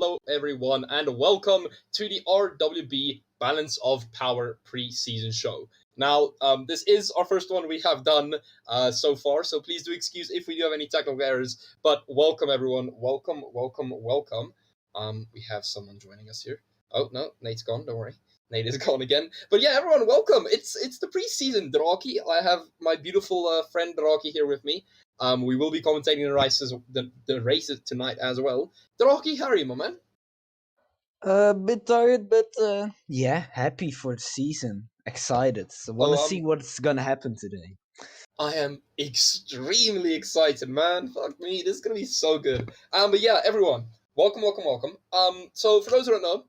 Hello everyone and welcome to the RWB Balance of Power Preseason show. Now, this is our first one we have done so far, so please do excuse if we do have any technical errors, but welcome everyone, welcome. We have someone joining us here. Oh, no, Nate's gone, don't worry. Nate is gone again. But yeah, everyone, welcome. It's the preseason, Draki. I have my beautiful friend Draki here with me. We will be commentating the races tonight as well. Draki, how are you, my man? A bit tired, but yeah, happy for the season. Excited. So want to see what's gonna happen today. I am extremely excited, man. Fuck me, this is gonna be so good. But yeah, everyone, welcome. So for those who don't know,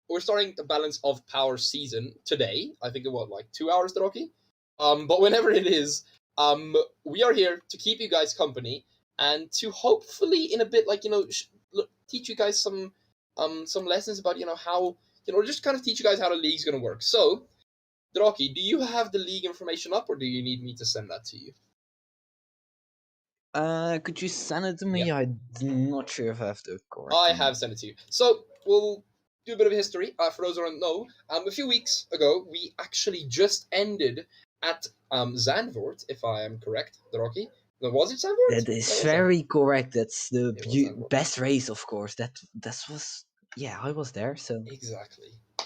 we're starting the Balance of Power season today. I think it was like 2 hours, Draki. But whenever it is, we are here to keep you guys company and to hopefully in a bit teach you guys some lessons about how just kind of teach you guys how the league's gonna work. So, Draki, do you have the league information up, or do you need me to send that to you? Could you send it to me? Yeah. I'm not sure if I have the correct. I have sent it to you. So we'll do a bit of history. For those who don't know, a few weeks ago we actually just ended at Zandvoort, if I am correct, Draki. Was it Zandvoort? That is very correct. That's the best race, of course. That was I was there. So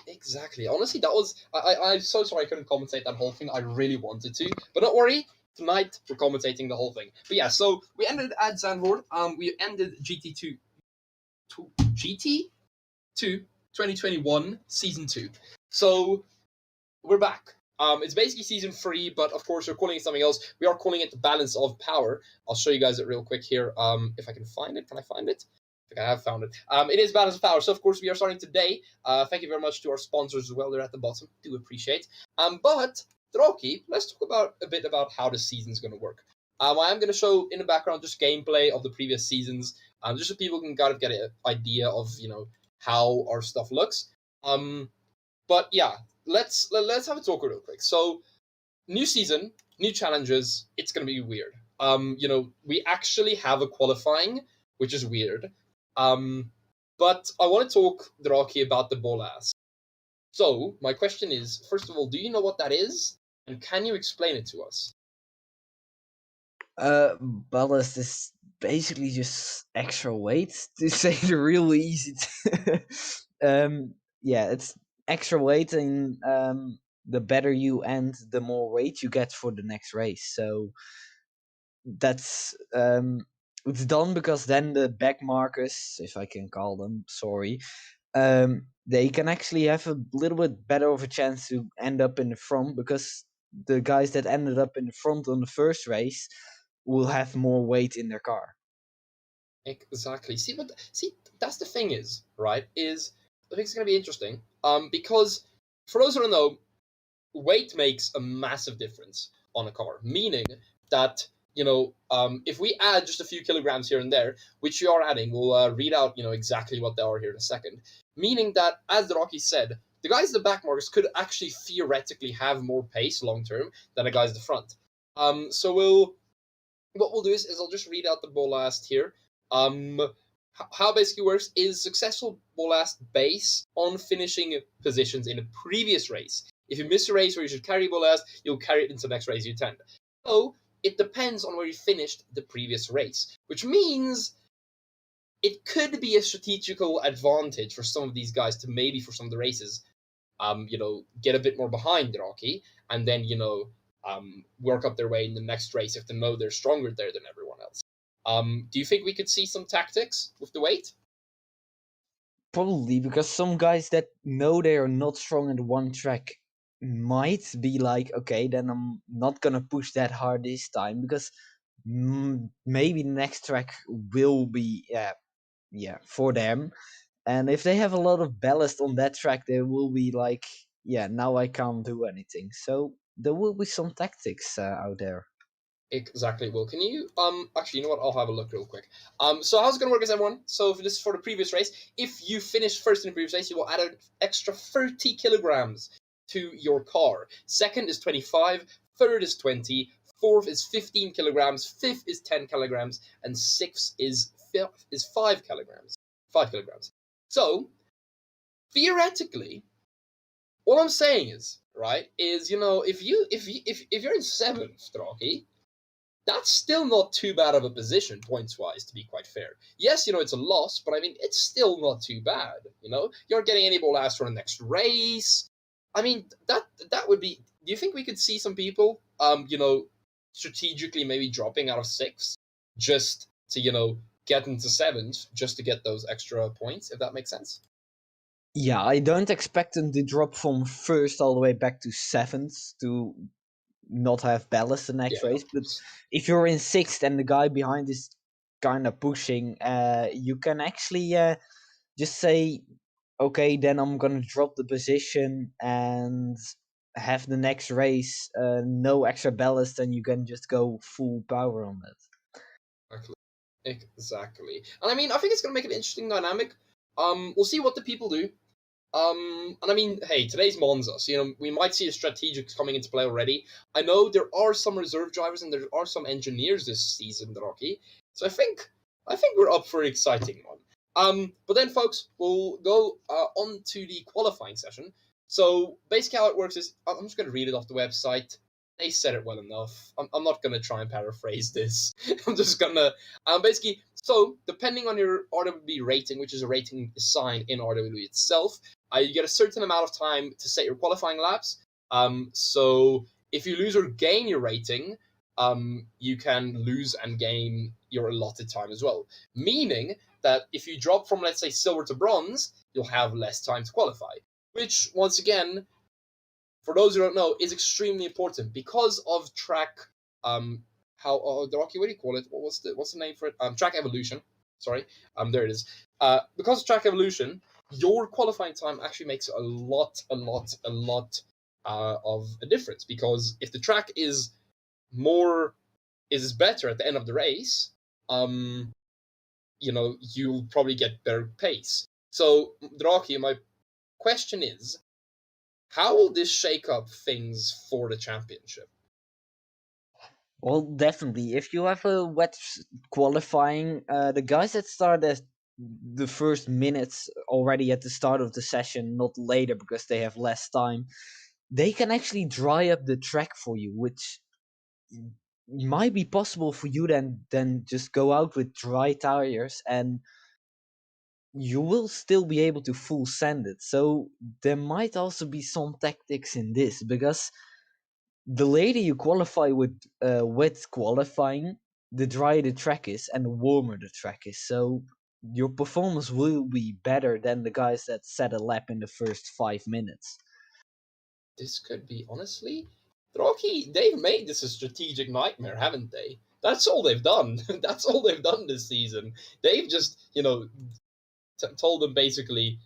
exactly. Honestly, that was. I'm so sorry I couldn't commentate that whole thing. I really wanted to, but don't worry. Tonight we're commentating the whole thing. But yeah, so we ended at Zandvoort. We ended GT2 2021 season 2. So we're back. It's basically season 3, but of course we're calling it something else. We are calling it the Balance of Power. I'll show you guys it real quick here. If I can find it. Can I find it? I think I have found it. It is Balance of Power. So of course we are starting today. Thank you very much to our sponsors as well. They're at the bottom. Do appreciate. But Droki, let's talk a bit about how the season's going to work. I am going to show in the background just gameplay of the previous seasons, just so people can kind of get an idea of how our stuff looks. But yeah, let's have a talk real quick. So, new season, new challenges. It's gonna be weird. We actually have a qualifying, which is weird. But I want to talk, Draki, about the BALLAST. So, my question is, first of all, do you know what that is, and can you explain it to us? Ballast is basically just extra weight, to say it really easy. It's extra weight, and the better you end, the more weight you get for the next race. So that's it's done because then the back markers, if I can call them, sorry, they can actually have a little bit better of a chance to end up in the front, because the guys that ended up in the front on the first race will have more weight in their car. Exactly. See, that's the thing is, right? I think it's going to be interesting. Because for those who don't know, weight makes a massive difference on a car. Meaning that if we add just a few kilograms here and there, which we are adding, we'll read out exactly what they are here in a second. Meaning that, as the Rocky said, the guys at the back markers could actually theoretically have more pace long term than the guys at the front. So what we'll do is I'll just read out the BALLAST here. How it basically works is successful BALLAST base on finishing positions in a previous race. If you miss a race where you should carry BALLAST, you'll carry it into the next race you attend. So it depends on where you finished the previous race, which means it could be a strategical advantage for some of these guys to maybe for some of the races, get a bit more behind Rocky, and then work up their way in the next race if they know they're stronger there than everyone else. Do you think we could see some tactics with the weight? Probably, because some guys that know they are not strong in one track might be like, okay, then I'm not gonna push that hard this time, because maybe the next track will be for them. And if they have a lot of ballast on that track, they will be like, now I can't do anything. So there will be some tactics out there. Exactly. Well, can you actually, you know what? I'll have a look real quick. So how's it gonna work, is everyone? So if this is for the previous race, if you finish first in the previous race, you will add an extra 30 kilograms to your car. Second is 25. Third is 20. Fourth is 15 kilograms. Fifth is 10 kilograms, and sixth is 5 kilograms. 5 kilograms. So theoretically, what I'm saying is, right, is if you're in seventh, Rocky, that's still not too bad of a position points wise, to be quite fair. Yes, it's a loss, but I mean it's still not too bad. You aren't getting any more last for the next race. I mean that would be. Do you think we could see some people, strategically maybe dropping out of sixth just to get into seventh just to get those extra points, if that makes sense? Yeah, I don't expect them to drop from first all the way back to seventh to not have ballast the next Yeah, race. of But course. if you're in sixth and the guy behind is kind of pushing, you can actually just say, okay, then I'm gonna drop the position and have the next race no extra ballast, and you can just go full power on that. Exactly. Exactly. And I mean, I think it's going to make an interesting dynamic. We'll see what the people do. And I mean, hey, today's Monza, so we might see a strategic coming into play already. I know there are some reserve drivers and there are some engineers this season, Rocky. So I think we're up for an exciting one. But then, folks, we'll go on to the qualifying session. So basically, how it works is I'm just going to read it off the website. They said it well enough. I'm not going to try and paraphrase this. I'm just going to basically. So depending on your RWB rating, which is a rating assigned in RWB itself, you get a certain amount of time to set your qualifying laps. So if you lose or gain your rating, you can lose and gain your allotted time as well. Meaning that if you drop from, let's say, silver to bronze, you'll have less time to qualify. Which, once again, for those who don't know, is extremely important because of track. Rocky, what do you call it? What's the name for it? Track evolution. Sorry. There it is. Because of track evolution, your qualifying time actually makes a lot of a difference. Because if the track is better at the end of the race, you'll probably get better pace. So, Rocky, my question is, how will this shake up things for the championship? Well, definitely. If you have a wet qualifying, the guys that start at the first minutes already at the start of the session, not later because they have less time, they can actually dry up the track for you, which might be possible for you then just go out with dry tires and you will still be able to full sand it. So there might also be some tactics in this because the later you qualify with wet qualifying, the drier the track is and the warmer the track is. So your performance will be better than the guys that set a lap in the first 5 minutes. This could be, honestly, Rocky. They've made this a strategic nightmare, haven't they? That's all they've done. That's all they've done this season. They've just, told them basically,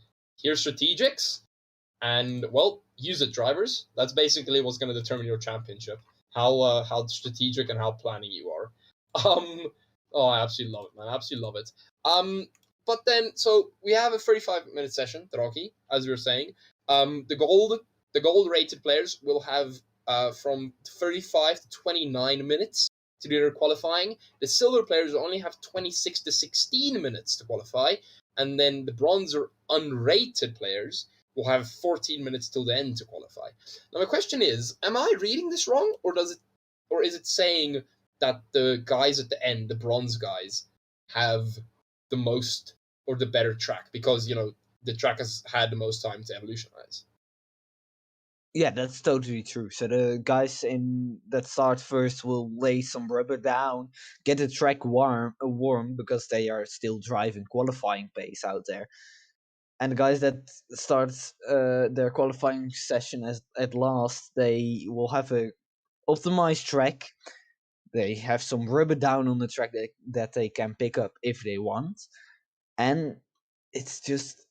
here's strategics, and well, use it, drivers. That's basically what's going to determine your championship. How strategic and how planning you are. Um, oh, I absolutely love it, man. I absolutely love it. But then so we have a 35-minute session, Rocky, as we were saying. The gold rated players will have from 35 to 29 minutes to do their qualifying. The silver players only have 26 to 16 minutes to qualify, and then the bronze or unrated players will have 14 minutes till the end to qualify. Now my question is, am I reading this wrong, or is it saying that the guys at the end, the bronze guys, have the most or the better track because the track has had the most time to evolutionize? Yeah, that's totally true. So the guys in that start first will lay some rubber down, get the track warm because they are still driving qualifying pace out there. And the guys that start their qualifying session at last, they will have a optimized track. They have some rubber down on the track that they can pick up if they want, and it's just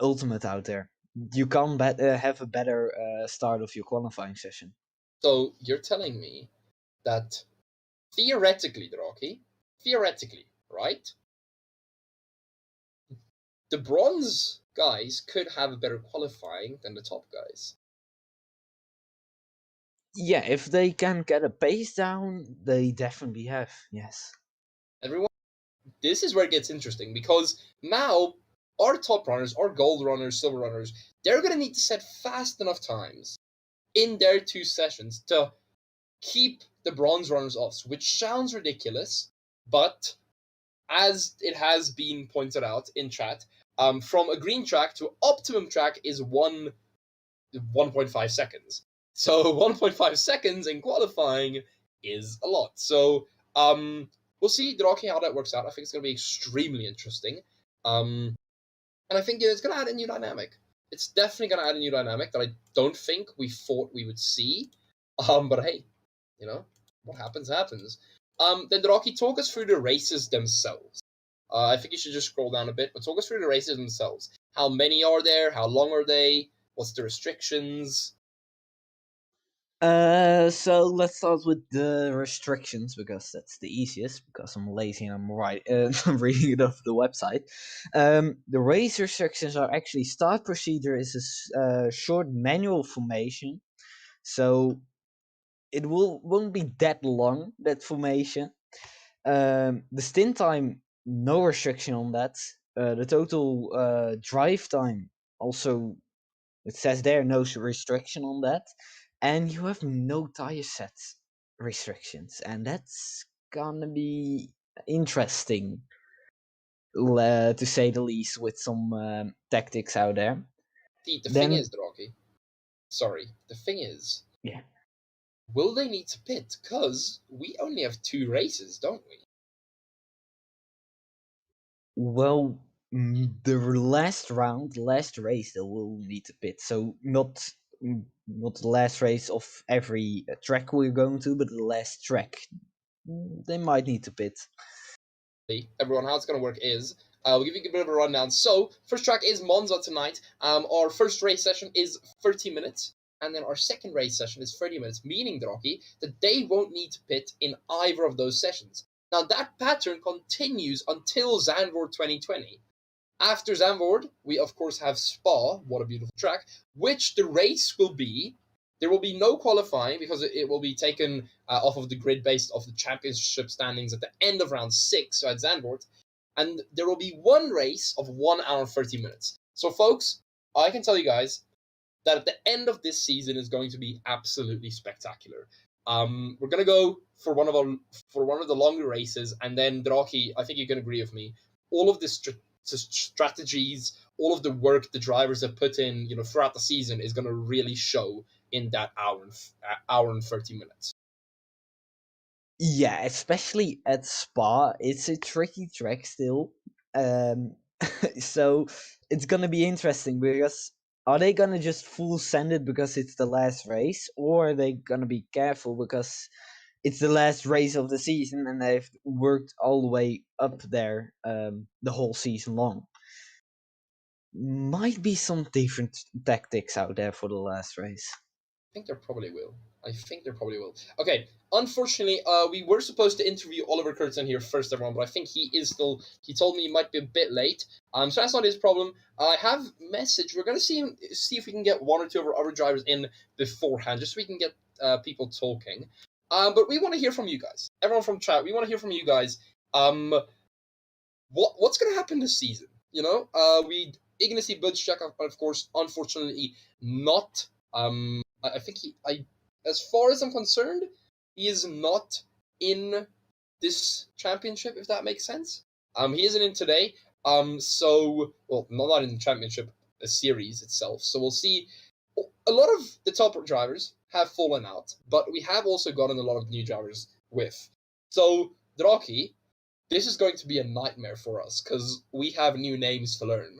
ultimate out there. You can't have a better start of your qualifying session. So you're telling me that theoretically, Rocky, theoretically, right? The bronze guys could have a better qualifying than the top guys. Yeah, if they can get a pace down, they definitely have. Yes. Everyone, this is where it gets interesting because now our top runners, our gold runners, silver runners, they're going to need to set fast enough times in their 2 sessions to keep the bronze runners off, which sounds ridiculous, but as it has been pointed out in chat, from a green track to optimum track is 1.5 seconds. So 1.5 seconds in qualifying is a lot. So we'll see, Draki, how that works out. I think it's going to be extremely interesting. And I think it's going to add a new dynamic. It's definitely going to add a new dynamic that I don't think we thought we would see. But hey, you know, what happens, happens. Then Draki, talk us through the races themselves. I think you should just scroll down a bit, but talk us through the races themselves. How many are there? How long are they? What's the restrictions? So let's start with the restrictions because that's the easiest. Because I'm lazy and I'm reading it off the website. The race restrictions are actually start procedure is a short manual formation, so it won't be that long, that formation. The stint time, no restriction on that. The total drive time, also it says there no restriction on that, and you have no tire set restrictions, and that's gonna be interesting, to say the least, with some tactics out there. The thing Then is, Rocky. Sorry, the thing is, yeah, will they need to pit? Because we only have 2 races, don't we? well, the last round, last race, they will need to pit. So not the last race of every track we're going to, but the last track. They might need to pit. Everyone, how it's going to work is I'll give you a bit of a rundown. So, first track is Monza tonight. Our first race session is 30 minutes, and then our second race session is 30 minutes, meaning, Rocky, that they won't need to pit in either of those sessions. Now, that pattern continues until Zandvoort 2020. After Zandvoort, we of course have Spa, what a beautiful track, which the race will be. There will be no qualifying because it will be taken off of the grid based off the championship standings at the end of round 6, so at Zandvoort. And there will be one race of 1 hour and 30 minutes. So, folks, I can tell you guys that at the end of this season is going to be absolutely spectacular. We're gonna go for one of the longer races, and then Draki, I think you can agree with me. All of the strategies, all of the work the drivers have put in, throughout the season is gonna really show in that hour and 30 minutes. Yeah, especially at Spa, it's a tricky track still. Um, so it's gonna be interesting because are they gonna just full send it because it's the last race, or are they gonna be careful because it's the last race of the season and they've worked all the way up there the whole season long? Might be some different tactics out there for the last race. Think there probably will. I think there probably will. Okay, unfortunately, we were supposed to interview Oliver Curtin here first, everyone, but I think he told me he might be a bit late. So that's not his problem. I have message. We're gonna see if we can get 1 or 2 of our other drivers in beforehand, just so we can get people talking. But we want to hear from you guys. Everyone from chat, we want to hear from you guys. What's gonna happen this season? We Ignacy Budchak, of course, unfortunately not. I think as far as I'm concerned, he is not in this championship, if that makes sense. He isn't in today. Well, not in the championship, the series itself. So we'll see. A lot of the top drivers have fallen out, but we have also gotten a lot of new drivers with. So, Draki, this is going to be a nightmare for us because we have new names to learn.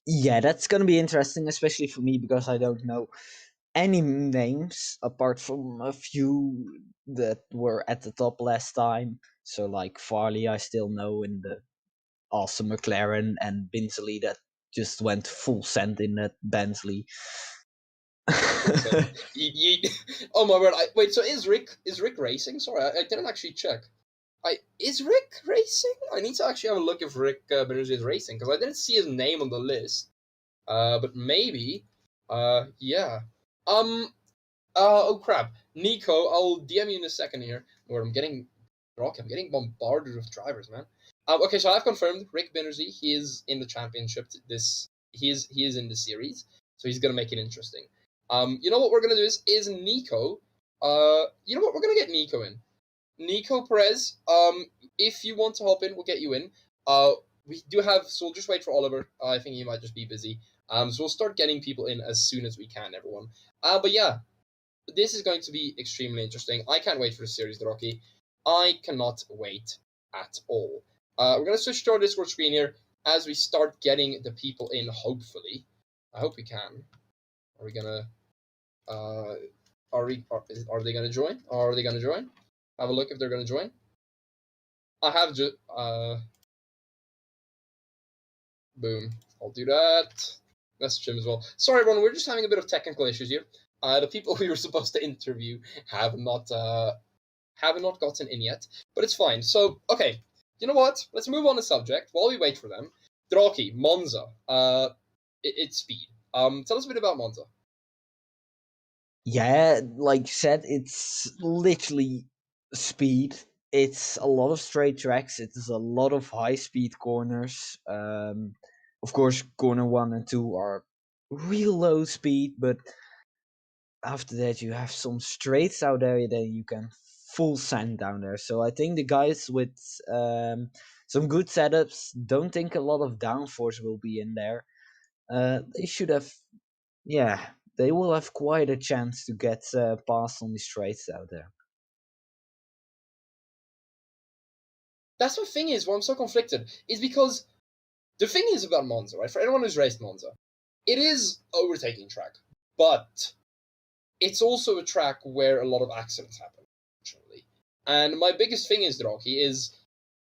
Yeah, that's gonna be interesting, especially for me because I don't know any names apart from a few that were at the top last time. So like Farley, I still know in the awesome McLaren, and Binsley that just went full send in that Bentley. Oh my word! Wait, so is Rick racing? Sorry, I didn't actually check. Is Rick racing? I need to actually have a look if Rick Benji is racing because I didn't see his name on the list. But maybe. Yeah. Oh crap, Nico. I'll DM you in a second here. Where I'm getting Rock, I'm getting bombarded with drivers, man. Okay, so I've confirmed Rick Binnersey. He is in the championship. He is in the series, so he's gonna make it interesting. You know what we're gonna do is Nico. You know what, we're gonna get Nico in. Nico Perez. If you want to hop in, we'll get you in. We do have, so we'll just wait for Oliver. I think he might just be busy. So we'll start getting people in as soon as we can, everyone. But yeah, this is going to be extremely interesting. I can't wait for the series, Rocky. I cannot wait at all. We're going to switch to our Discord screen here as we start getting the people in, hopefully. I hope we can. Are we going to... are they going to join? Are they going to join? Have a look if they're going to join. I have just... boom. I'll do that. Message him as well. Sorry, everyone. We're just having a bit of technical issues here. The people we were supposed to interview have not gotten in yet, but it's fine. So, okay, you know what? Let's move on to subject while we wait for them. Draki, Monza. It's speed. Tell us a bit about Monza. Yeah, like you said, it's literally speed. It's a lot of straight tracks. It is a lot of high speed corners. Of course, corner 1 and 2 are real low speed, but after that you have some straights out there that you can full sand down there. So I think the guys with some good setups, don't think a lot of downforce will be in there. They should have, yeah, they will have quite a chance to get past on the straights out there. That's the thing is, why I'm so conflicted, is because the thing is about Monza, right? For anyone who's raced Monza, it is overtaking track, but it's also a track where a lot of accidents happen, unfortunately. And my biggest thing is, Draki, is,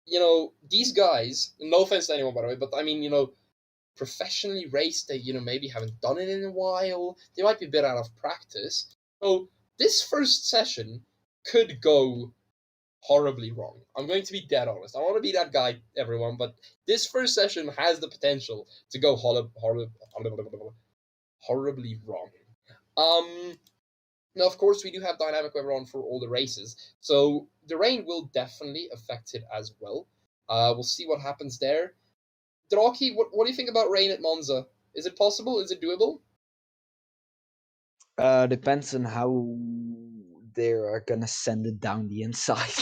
you know, these guys, no offense to anyone, by the way, but I mean, you know, professionally raced, they, you know, maybe haven't done it in a while. They might be a bit out of practice. So this first session could go horribly wrong. I'm going to be dead honest. I want to be that guy, everyone, but this first session has the potential to go horribly wrong. Now, of course, we do have dynamic weather on for all the races, so the rain will definitely affect it as well. We'll see what happens there. Draki, what do you think about rain at Monza? Is it possible? Is it doable? Depends on how they are gonna send it down the inside.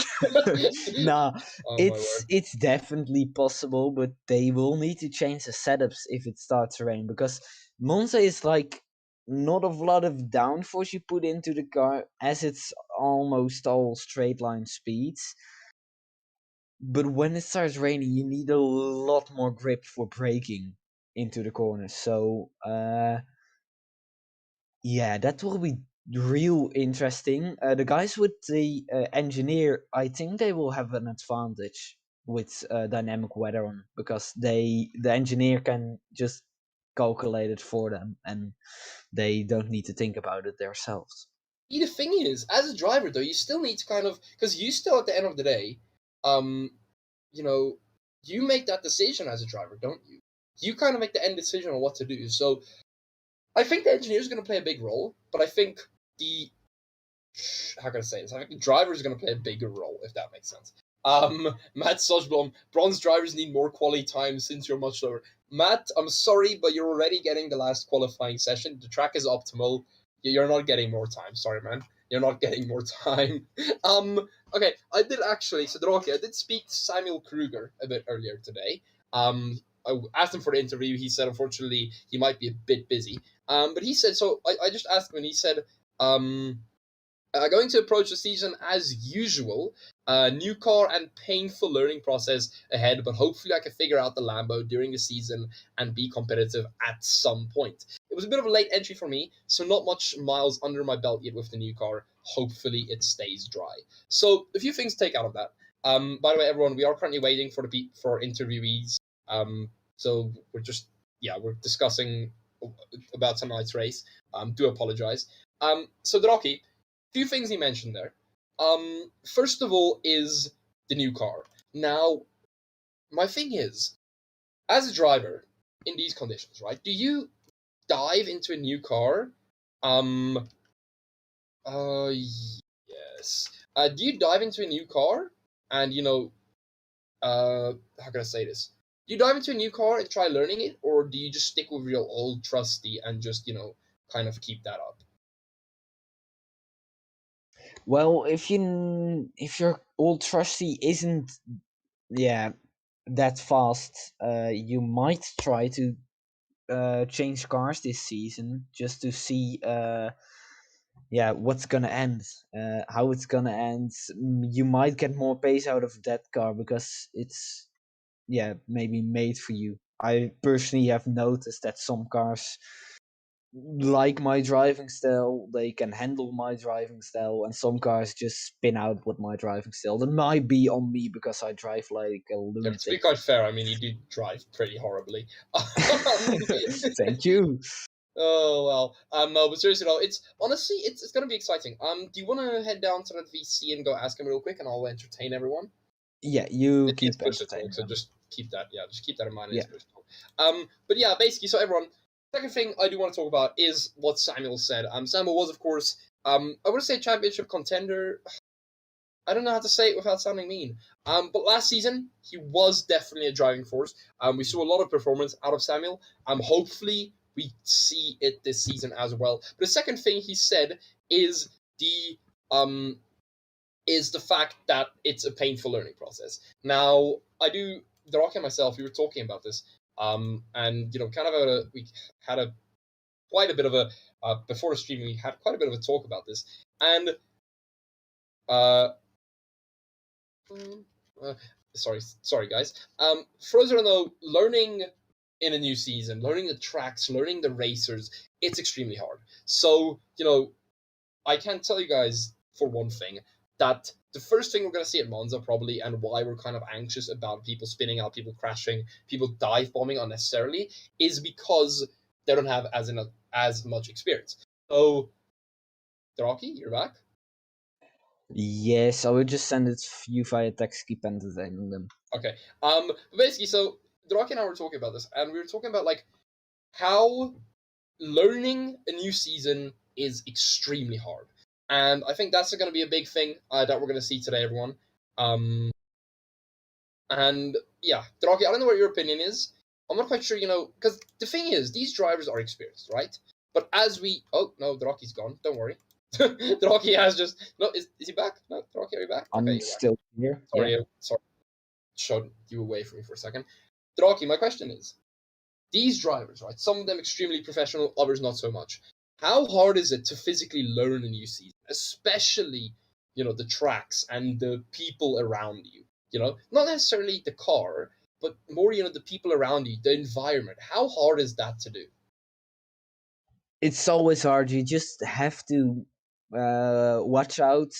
Nah, Oh my it's word. it's definitely possible, but they will need to change the setups if it starts to rain, because Monza is like not a lot of downforce you put into the car, as it's almost all straight line speeds. But when it starts raining, you need a lot more grip for braking into the corners. So yeah, that will be real interesting. The guys with the engineer, I think they will have an advantage with dynamic weather on, because the engineer can just calculate it for them, and they don't need to think about it themselves. See, the thing is, as a driver, though, you still need to kind of, because you still, at the end of the day, um, you know, you make that decision as a driver, don't you? You kind of make the end decision on what to do. So I think the engineer is going to play a big role, but I think the how can I say this? I think the driver is going to play a bigger role, if that makes sense. Matt Sojblom, bronze drivers need more quality time since you're much slower. Matt, I'm sorry, but you're already getting the last qualifying session. The track is optimal. You're not getting more time. Sorry, man. You're not getting more time. Okay, I did actually, so Droki, I did speak to Samuel Kruger a bit earlier today. I asked him for the interview. He said, unfortunately, he might be a bit busy. But he said, so I just asked him, and he said, going to approach the season as usual. New car and painful learning process ahead, but hopefully I can figure out the Lambo during the season and be competitive at some point. It was a bit of a late entry for me, so not much miles under my belt yet with the new car. Hopefully it stays dry. So a few things to take out of that. By the way, everyone, we are currently waiting for interviewees. So we're discussing about tonight's race. Do apologize. So Droki, few things he mentioned there. First of all is the new car. Now, my thing is, as a driver in these conditions, right? Do you dive into a new car? Um. Yes. Do you dive into a new car and how can I say this? Do you dive into a new car and try learning it, or do you just stick with your old trusty and just kind of keep that up? Well, if your old trusty isn't that fast, you might try to change cars this season just to see what's gonna end, how it's gonna end. You might get more pace out of that car because it's maybe made for you. I personally have noticed that some cars like my driving style, they can handle my driving style, and some cars just spin out with my driving style. That might be on me because I drive like a Yeah, to be lunatic. quite fair, I mean, you do drive pretty horribly. Thank you. Oh well, no, but seriously, though, it's honestly, it's gonna be exciting. Do you want to head down to that VC and go ask him real quick, and I'll entertain everyone? Yeah, you It's keep push to talk, entertaining so them. just keep that. Yeah, just keep that in mind. Yeah. It's push to talk. But yeah, basically, so everyone. Second thing I do want to talk about is what Samuel said. Samuel was, of course, I would say championship contender. I don't know how to say it without sounding mean. But last season he was definitely a driving force. We saw a lot of performance out of Samuel. Hopefully we see it this season as well. But the second thing he said is the um is the fact that it's a painful learning process. Now the Rocky and myself, we were talking about this, and kind of we had a quite a bit of a before the stream we had quite a bit of a talk about this, and uh Uh, sorry, guys. For those who don't know, learning in a new season, learning the tracks, learning the racers, it's extremely hard. So, I can tell you guys, for one thing, that the first thing we're going to see at Monza, probably, and why we're kind of anxious about people spinning out, people crashing, people dive bombing unnecessarily, is because they don't have as much experience. So, Rocky, you're back? Yes, I would just send it to you via text. Keep entertaining them. Okay. Basically, so Rocky and I were talking about this, and we were talking about like how learning a new season is extremely hard, and I think that's going to be a big thing that we're going to see today, everyone. Um, and yeah, Rocky, I don't know what your opinion is. I'm not quite sure, because the thing is, these drivers are experienced, right? But as oh no, the Rocky's gone. Don't worry. The Rocky has just no. Is he back? No, the Rocky, are you back? Okay, I'm you're back. still here. Yeah. Sorry, showed you away from me for a second. Rocky, my question is, these drivers, right? Some of them extremely professional, others not so much. How hard is it to physically learn a new season, especially the tracks and the people around you? Not necessarily the car, but more the people around you, the environment. How hard is that to do? It's always hard. You just have to watch out.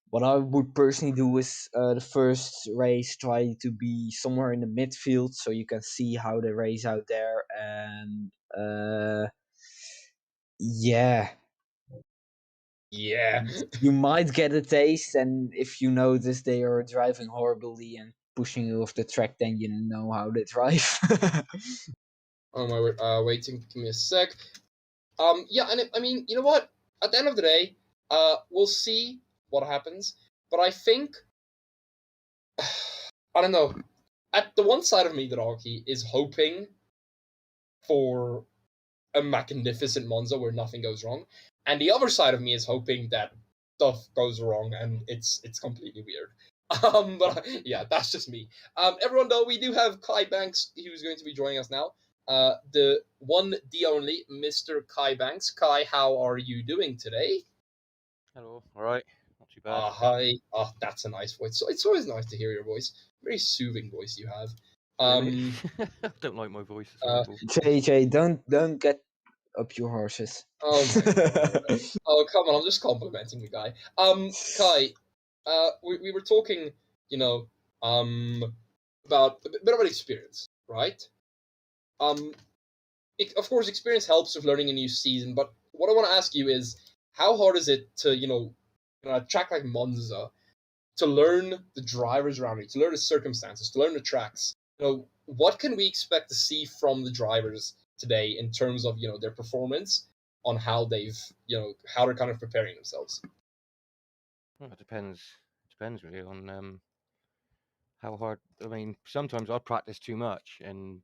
What I would personally do is the first race try to be somewhere in the midfield so you can see how they race out there, and yeah, Yeah. you might get a taste. And if you notice they are driving horribly and pushing you off the track, then you know how they drive. Oh my, waiting. Give me a sec. Yeah, and I mean, you know what? At the end of the day, we'll see what happens. But I think I don't know. At the one side of me, the Rocky is hoping for a magnificent Monza where nothing goes wrong, and the other side of me is hoping that stuff goes wrong and it's completely weird. But yeah, that's just me. Everyone, though, we do have Kai Banks who's going to be joining us now. The one, the only, Mr. Kai Banks. Kai, how are you doing today? Hello. All right. Not too bad. Hi. That's a nice voice. So it's always nice to hear your voice. Very soothing voice you have. Really? I don't like my voice. It's Uh, horrible. JJ, don't get up your horses. oh my god. Oh, come on, I'm just complimenting the guy. Kai, we were talking, you know, about a bit about experience, right? Um, of course, experience helps with learning a new season, but what I want to ask you is, how hard is it to, a track like Monza, to learn the drivers around you, to learn the circumstances, to learn the tracks? What can we expect to see from the drivers today in terms of, their performance on how they've, how they're kind of preparing themselves? Well, it depends depends really on how hard. I mean, sometimes I practice too much, and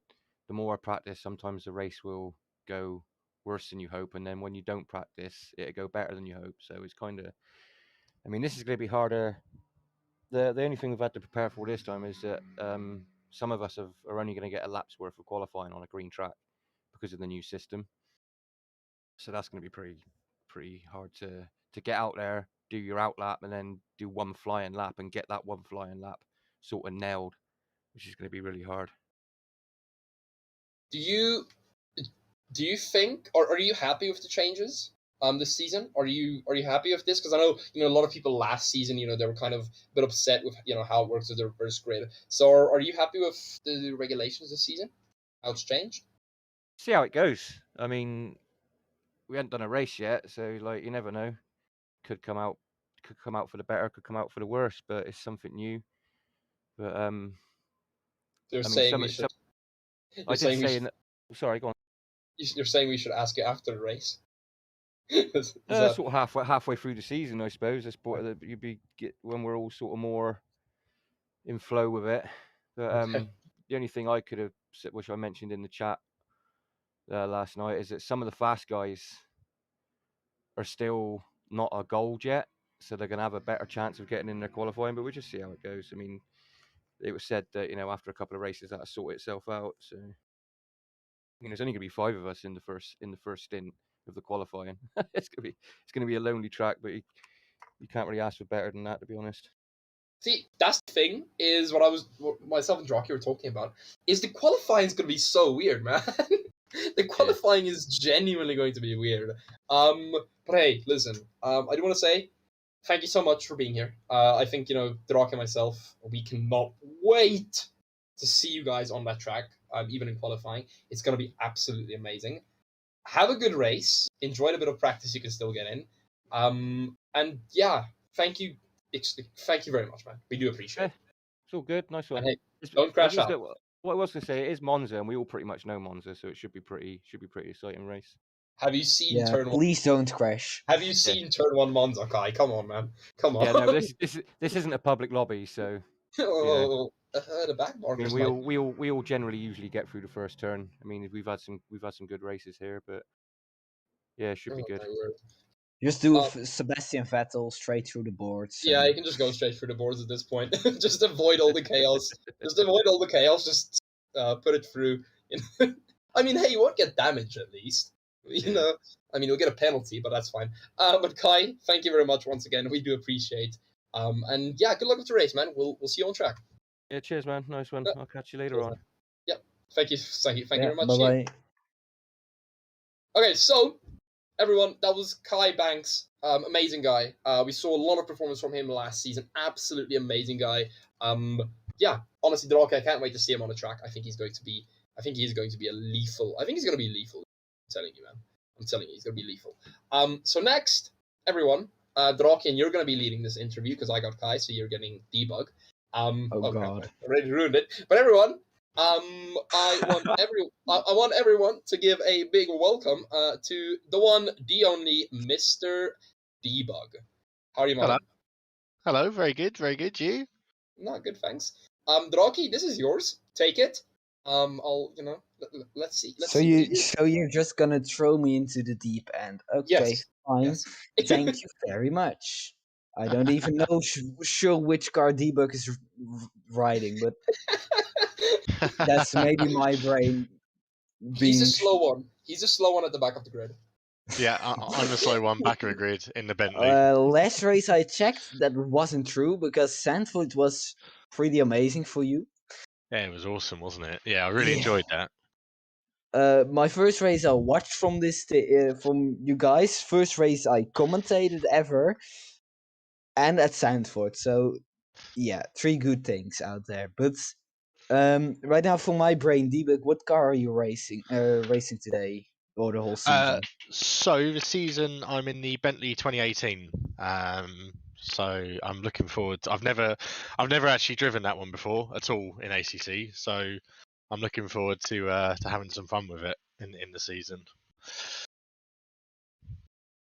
the more I practice, sometimes the race will go worse than you hope, and then when you don't practice, it'll go better than you hope. So it's kind of, I mean, this is going to be harder. The only thing we've had to prepare for this time is that some of us are only going to get a lap's worth of qualifying on a green track because of the new system. So that's going to be pretty hard to get out there, do your out lap, and then do one flying lap and get that one flying lap sort of nailed, which is going to be really hard. Do you think, or are you happy with the changes this season? Are you happy with this? Because I know a lot of people last season they were kind of a bit upset with how it works with the reverse grid. So are you happy with the regulations this season? How it's changed? See how it goes. I mean, we haven't done a race yet, so like you never know. Could come out for the better, could come out for the worse, but it's something new. But You're I mean, saying we should. I did say in. Sorry, go on. You're saying we should ask you after the race. Is that... Sort of halfway through the season, I suppose. That's when we're all sort of more in flow with it. But Okay. the only thing I could have, which I mentioned in the chat last night, is that some of the fast guys are still not a gold yet, so they're going to have a better chance of getting in their qualifying. But we'll just see how it goes. I mean, it was said that after a couple of races that'll sort itself out. So there's only going to be 5 of us in the first stint of the qualifying. it's going to be a lonely track, but you can't really ask for better than that, to be honest. See, that's the thing, is what myself and Rocky were talking about, is the qualifying is going to be so weird, man. The qualifying is genuinely going to be weird. But hey, listen, I do want to say thank you so much for being here. I think, the Rocky and myself, we cannot wait to see you guys on that track, even in qualifying. It's going to be absolutely amazing. Have a good race. Enjoy the bit of practice you can still get in. And yeah, thank you. Thank you very much, man. We do appreciate it. It's all good. Nice one. And hey, don't crash out. What I was going to say, it is Monza, and we all pretty much know Monza, so it should be pretty exciting race. Have you seen Turn 1? Please don't crash. Have you seen Turn 1 Monza, Kai? Come on, man. Come on. Yeah, no, this isn't a public lobby, so. Oh, the back markers. I mean, we all generally usually get through the first turn. I mean, we've had some good races here, but yeah, it should be good. Just do Sebastian Vettel straight through the boards. Yeah, you can just go straight through the boards at this point. Just avoid all the chaos. Just avoid all the chaos. Just put it through. I mean, hey, you won't get damaged at least. I mean, you'll get a penalty, but that's fine. But Kai, thank you very much once again. We do appreciate. And yeah, good luck with the race, man. We'll see you on track. Yeah, cheers, man. Nice one. I'll catch you later on. Yep. Thank you very much. Bye-bye. Okay, so everyone, that was Kai Banks. Amazing guy. We saw a lot of performance from him last season. Absolutely amazing guy. Yeah, honestly, Drake, I can't wait to see him on the track. I think he's going to be a lethal. I think he's going to be lethal. I'm telling you, man. I'm telling you, he's going to be lethal. So next, everyone, Drake, and you're going to be leading this interview because I got Kai, so you're getting debug. God, I already ruined it. But everyone, I want everyone to give a big welcome to the one, the only Mr. Debug. How are you, man? Hello, very good, you? No, good, thanks. Draki, this is yours. Take it. Let's see. So you're just gonna throw me into the deep end? Okay, yes. fine. Yes. Thank you very much. I don't even know sure which car Debug is riding, but that's maybe my brain. He's a slow one. He's a slow one at the back of the grid. Yeah, I'm the slow one back of the grid in the Bentley. Last race I checked, that wasn't true because Sandford was pretty amazing for you. Yeah, it was awesome, wasn't it? Yeah, I really enjoyed that. My first race I watched from from you guys. First race I commentated ever, and at Sandford. So yeah, 3 good things out there. But right now, for my brain, Debug, what car are you racing today or the whole season? So the season, I'm in the Bentley 2018. So I'm looking forward. I've never actually driven that one before at all in ACC. So I'm looking forward to having some fun with it in the season.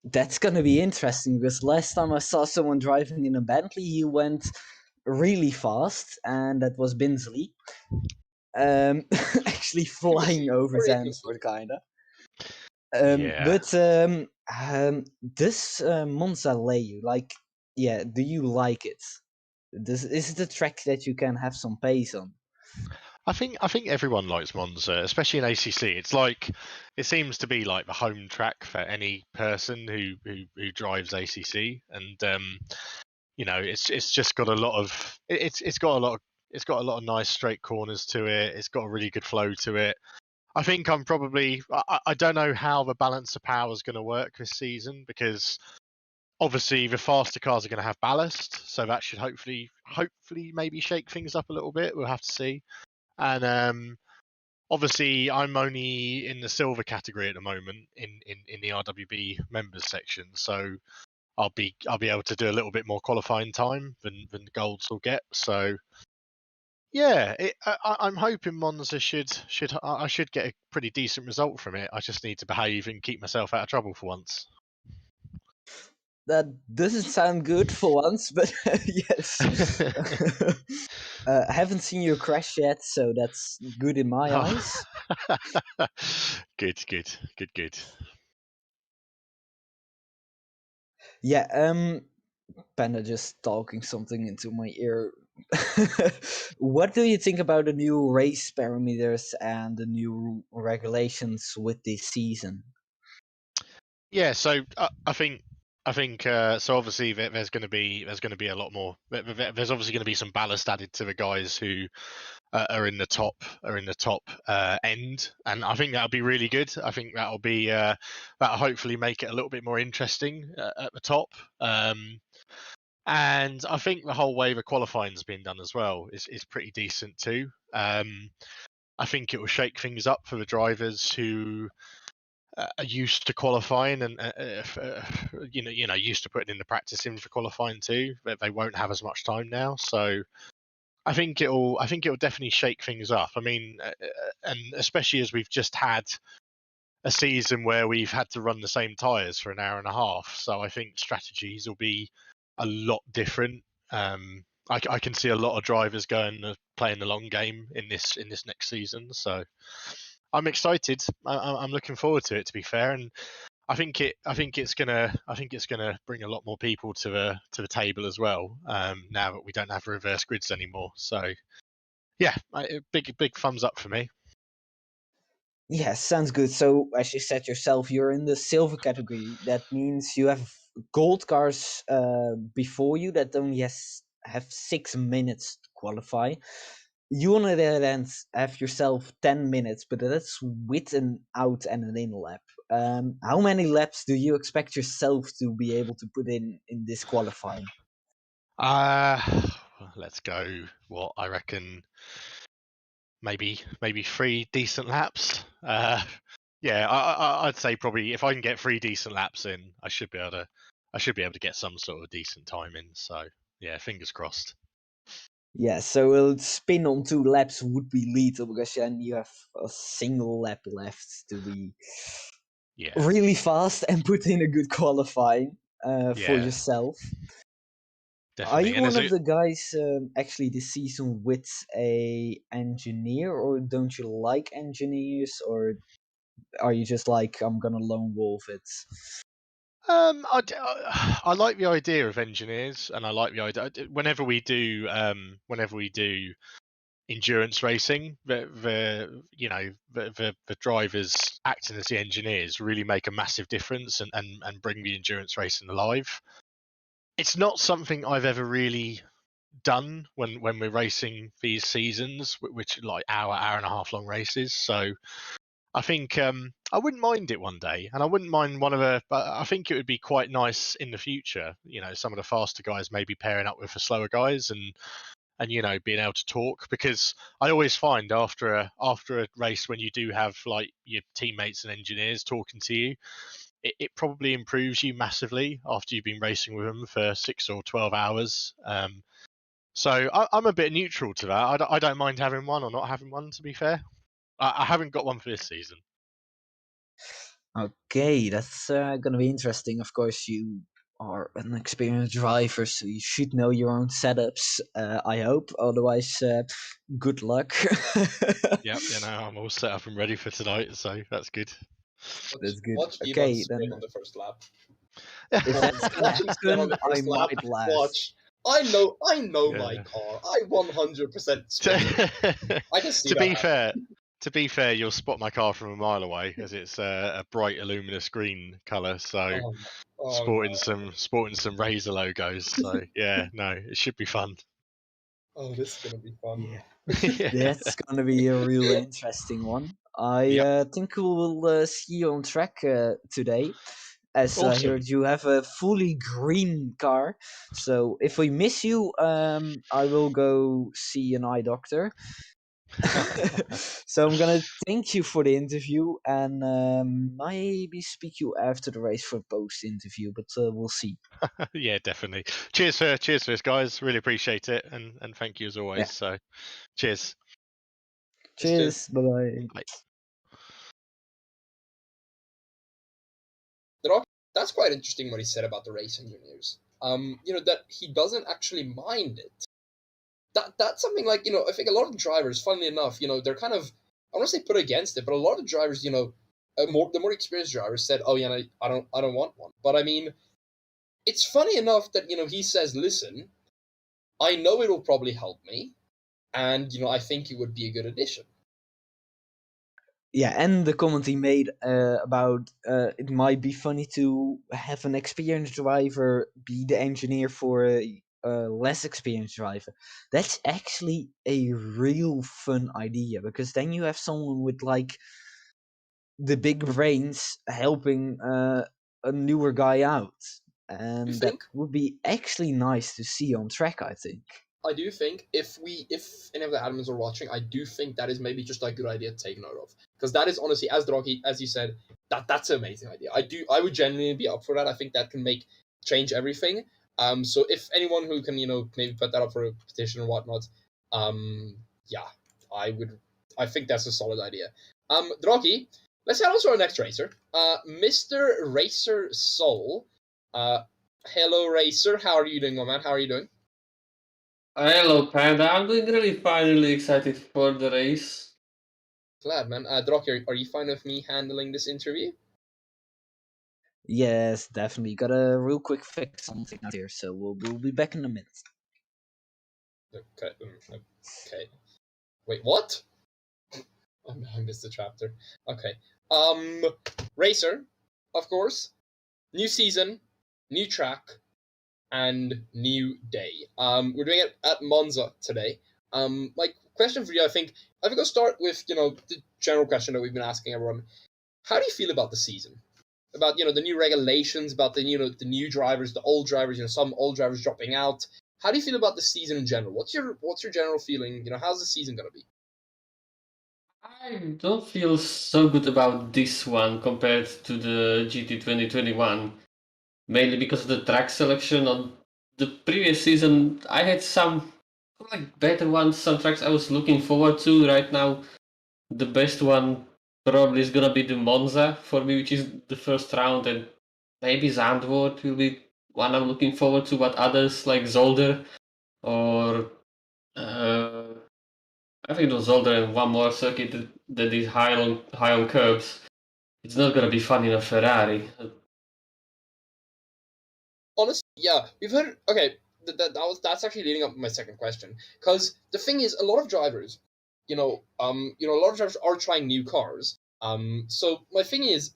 That's gonna be interesting because last time I saw someone driving in a Bentley, he went really fast, and that was Binsley. Actually flying over Very Zandvoort, kinda. But this Monza lay, like, yeah, do you like it? Is it a track that you can have some pace on? I think everyone likes Monza, especially in ACC. It's like it seems to be like the home track for any person who drives ACC, and it's just got a lot of it's got a lot of nice straight corners to it. It's got a really good flow to it. I think I don't know how the balance of power is going to work this season, because obviously the faster cars are going to have ballast, so that should hopefully maybe shake things up a little bit. We'll have to see. And obviously I'm only in the silver category at the moment in the RWB members section, so I'll be able to do a little bit more qualifying time than the golds will get. So yeah, I'm hoping Monza I should get a pretty decent result from it. I just need to behave and keep myself out of trouble for once. That doesn't sound good for once, but yes. I haven't seen you crash yet, so that's good in my eyes. Good. Yeah, Panda just talking something into my ear. What do you think about the new race parameters and the new regulations with this season? Yeah, so I think so. Obviously, there's going to be a lot more. There's obviously going to be some ballast added to the guys who are in the top end, and I think that'll be really good. I think that'll hopefully make it a little bit more interesting at the top. And I think the whole way the qualifying's been done as well is pretty decent too. I think it will shake things up for the drivers who are used to qualifying and used to putting in the practice in for qualifying too. They won't have as much time now, so I think it'll definitely shake things up. I mean, and especially as we've just had a season where we've had to run the same tyres for an hour and a half, so I think strategies will be a lot different. I can see a lot of drivers playing the long game in this next season, so I'm excited. I'm looking forward to it, to be fair, and I think it's gonna bring a lot more people to the table as well. Now that we don't have reverse grids anymore, so yeah, big thumbs up for me. Yeah, sounds good. So, as you said yourself, you're in the silver category. That means you have gold cars before you that only have 6 minutes to qualify. You, on the other hand, have yourself 10 minutes, but that's with an out and an in lap. How many laps do you expect yourself to be able to put in this qualifying? Let's go. What I reckon, maybe 3 decent laps. Yeah, I'd say probably if I can get 3 decent laps in, I should be able to get some sort of decent time in. So yeah, fingers crossed. Yeah, so a spin on 2 laps would be lethal because then you have a single lap left to be really fast and put in a good qualifying for yourself. Definitely. Are you one of the guys actually this season with a engineer, or don't you like engineers, or are you just like, I'm gonna lone wolf it? I like the idea of engineers, and I like the idea whenever we do endurance racing, the drivers acting as the engineers really make a massive difference and bring the endurance racing alive. It's not something I've ever really done when we're racing these seasons, which like hour and a half long races. So I think I wouldn't mind it one day, and I wouldn't mind but I think it would be quite nice in the future. Some of the faster guys maybe pairing up with the slower guys, and being able to talk, because I always find after a race, when you do have like your teammates and engineers talking to you, it probably improves you massively after you've been racing with them for 6 or 12 hours. So I'm a bit neutral to that. I don't mind having one or not having one, to be fair. I haven't got one for this season. Okay, that's gonna be interesting. Of course, you are an experienced driver, so you should know your own setups. I hope. Otherwise, good luck. Yep, I'm all set up and ready for tonight, so that's good. That's good. Watch Devon Okay, sprint then on the first lap. if that's gonna Watch him sprint on happen, the I first lap. might last. Watch. I know my Yeah. car. I 100% sprint. I can see to that be happen. fair, to be fair, you'll spot my car from a mile away as it's a bright, luminous green color. So sporting some Razor logos. So yeah, no, it should be fun. Oh, this is gonna be fun. Yeah. That's gonna be a real interesting one. I Yep. think we will see you on track today. As I Awesome. heard you have a fully green car. So if we miss you, I will go see an eye doctor. So I'm gonna thank you for the interview and maybe speak you after the race for post interview, but we'll see. Yeah, definitely. Cheers for this, guys. Really appreciate it, and thank you as always. Yeah. So, cheers. Cheers. Bye bye. Bye. That's quite interesting what he said about the race engineers. That he doesn't actually mind it. That's something like, I think a lot of drivers, funnily enough, they're kind of, I want to say put against it, but a lot of drivers, the more experienced drivers said, oh yeah, I don't want one. But I mean, it's funny enough that, he says, listen, I know it'll probably help me, and, I think it would be a good addition. Yeah, and the comment he made about it might be funny to have an experienced driver be the engineer for a less experienced driver. That's actually a real fun idea, because then you have someone with like the big brains helping a newer guy out, and that would be actually nice to see on track, I think. I do think if any of the admins are watching, I do think that is maybe just a good idea to take note of, because that is honestly, as Drogi, as you said, that's an amazing idea. I would genuinely be up for that. I think that can change everything. So if anyone who can maybe put that up for a petition or whatnot, yeah, I think that's a solid idea. Drogi, let's head on to our next racer, Mr. Racer Soul. Hello, Racer. How are you doing, my man? How are you doing? Hello, Panda. I'm doing really fine, really excited for the race. Glad, man. Drock, are you fine with me handling this interview? Yes, definitely. Got a real quick fix something out here, so we'll be back in a minute. Okay. Okay. Wait, what? I missed the chapter. Okay. Racer, of course. New season, new track, and new day. We're doing it at Monza today. My question for you, I think I'll start with the general question that we've been asking everyone. How do you feel about the season? About the new regulations, about the the new drivers, the old drivers, some old drivers dropping out. How do you feel about the season in general? What's your general feeling? How's the season gonna be? I don't feel so good about this one compared to the GT 2021, mainly because of the track selection. On the previous season, I had some better ones, some tracks I was looking forward to. Right now, the best one probably is gonna be the Monza for me, which is the first round, and maybe Zandvoort will be one I'm looking forward to. But others like Zolder or I think it was Zolder and one more circuit that is high on curbs. It's not gonna be fun in a Ferrari. Honestly, yeah, we've heard. Okay, that's actually leading up to my second question, because the thing is, a lot of drivers, a lot of drivers are trying new cars. So my thing is,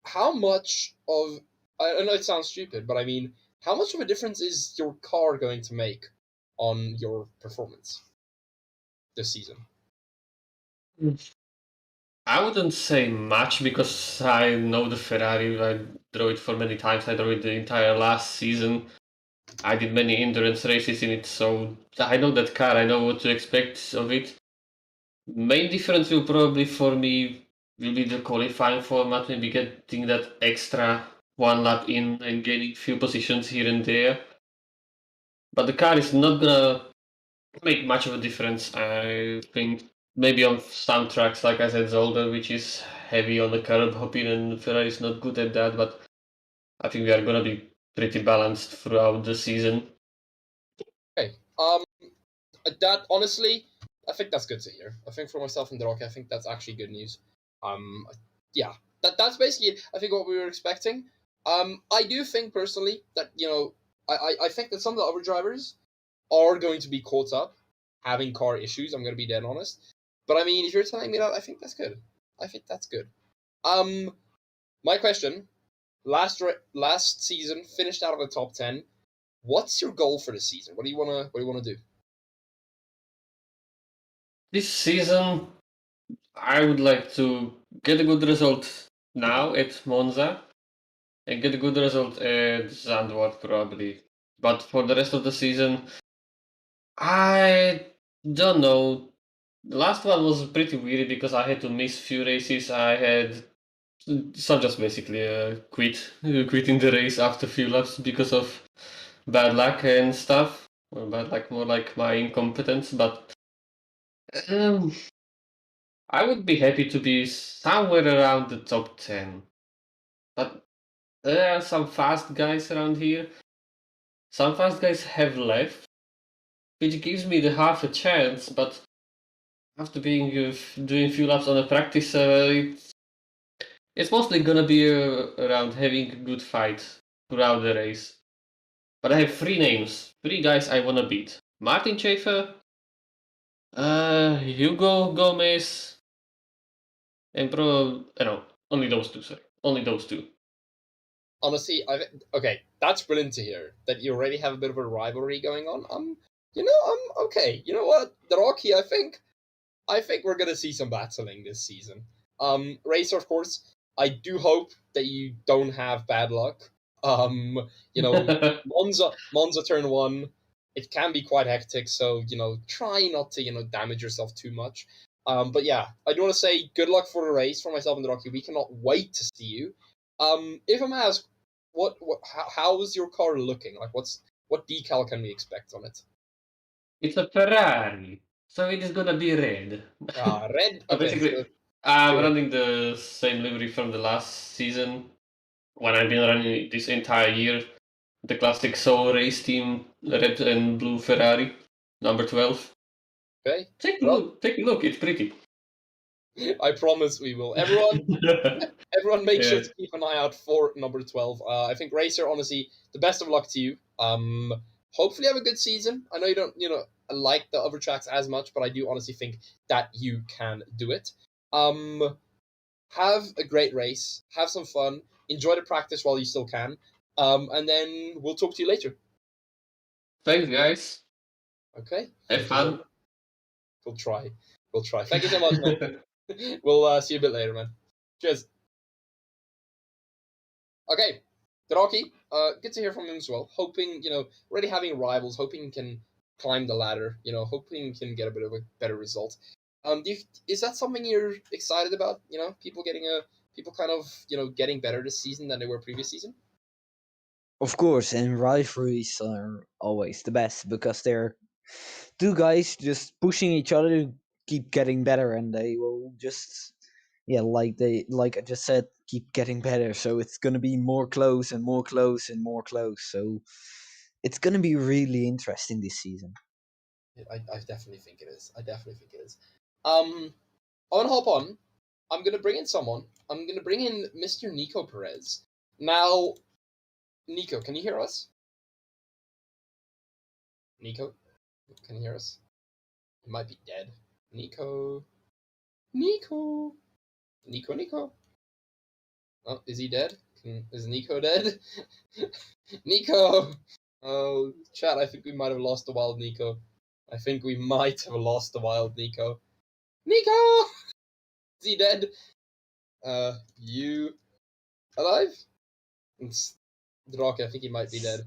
how much of I know it sounds stupid, but I mean, how much of a difference is your car going to make on your performance this season? I wouldn't say much because I know the Ferrari. I drove it for many times. I drove it the entire last season. I did many endurance races in it, so I know that car. I know what to expect of it. Main difference will probably for me will be the qualifying format, maybe getting that extra one lap in and gaining few positions here and there. But the car is not gonna make much of a difference. I think maybe on some tracks, like I said, Zolder, which is heavy on the carb hopping, and Ferrari is not good at that. But I think we are gonna be pretty balanced throughout the season. Okay. That honestly, I think that's good to hear. I think for myself and Rock, I think that's actually good news. Yeah, that's basically it. I think what we were expecting. I do think personally that I think that some of the other drivers are going to be caught up having car issues. I'm going to be dead honest. But I mean, if you're telling me that, I think that's good. I think that's good. My question: last season finished out of the top 10. What's your goal for the season? What do you wanna do? This season, I would like to get a good result now at Monza and get a good result at Zandvoort probably. But for the rest of the season, I don't know. The last one was pretty weird because I had to miss few races. I had some just basically quitting the race after a few laps because of bad luck and stuff. Well, bad luck, more like my incompetence. But um, I would be happy to be somewhere around the top 10. But there are some fast guys around here. Some fast guys have left, which gives me the half a chance. But after being doing few laps on a practice, it's mostly gonna be around having a good fight throughout the race. But I have 3 names, 3 guys I wanna beat: Martin Schaefer, Hugo Gomez, and only those two. Sorry, only those two. Honestly, okay, that's brilliant to hear that you already have a bit of a rivalry going on. Okay. You know what, the Rocky, I think we're gonna see some battling this season. Racer, of course, I do hope that you don't have bad luck. You know, Monza turn 1, it can be quite hectic, so try not to damage yourself too much. But yeah, I do want to say good luck for the race for myself and the Rocky. We cannot wait to see you. If I'm asked, how is your car looking? Like, what decal can we expect on it? It's a Ferrari, so it is gonna be red. Red. So Okay, basically, so I'm sure. running the same livery from the last season when I've been running this entire year. The classic Soul Race Team red and blue Ferrari, number 12. Okay. Take a Well, look. Take a look. It's pretty. I promise we will. Everyone, make sure Yeah. to keep an eye out for number 12. I think Racer, honestly, the best of luck to you. Hopefully have a good season. I know you don't, like the other tracks as much, but I do honestly think that you can do it. Have a great race. Have some fun. Enjoy the practice while you still can. And then we'll talk to you later. Thanks, guys. Okay. Have fun. We'll try. We'll try. Thank you so much, man. We'll see you a bit later, man. Cheers. Okay, Draki, good to hear from him as well. Hoping, already having rivals, hoping he can climb the ladder, hoping he can get a bit of a better result. Is that something you're excited about? People kind of, getting better this season than they were previous season? Of course, and rivalries are always the best because they're two guys just pushing each other to keep getting better, and they will just, yeah, like I just said, keep getting better. So it's gonna be more close and more close and more close. So it's gonna be really interesting this season. I definitely think it is. I definitely think it is. I want to hop on. I'm gonna bring in someone. I'm gonna bring in Mr. Nico Perez. Now, Nico, can you hear us? Nico, can you hear us? He might be dead. Nico. Nico. Nico, Nico. Oh, is he dead? Is Nico dead? Nico! Oh, chat, I think we might have lost the wild Nico. I think we might have lost the wild Nico. Nico! Is he dead? You alive? It's Drake, I think he might be dead.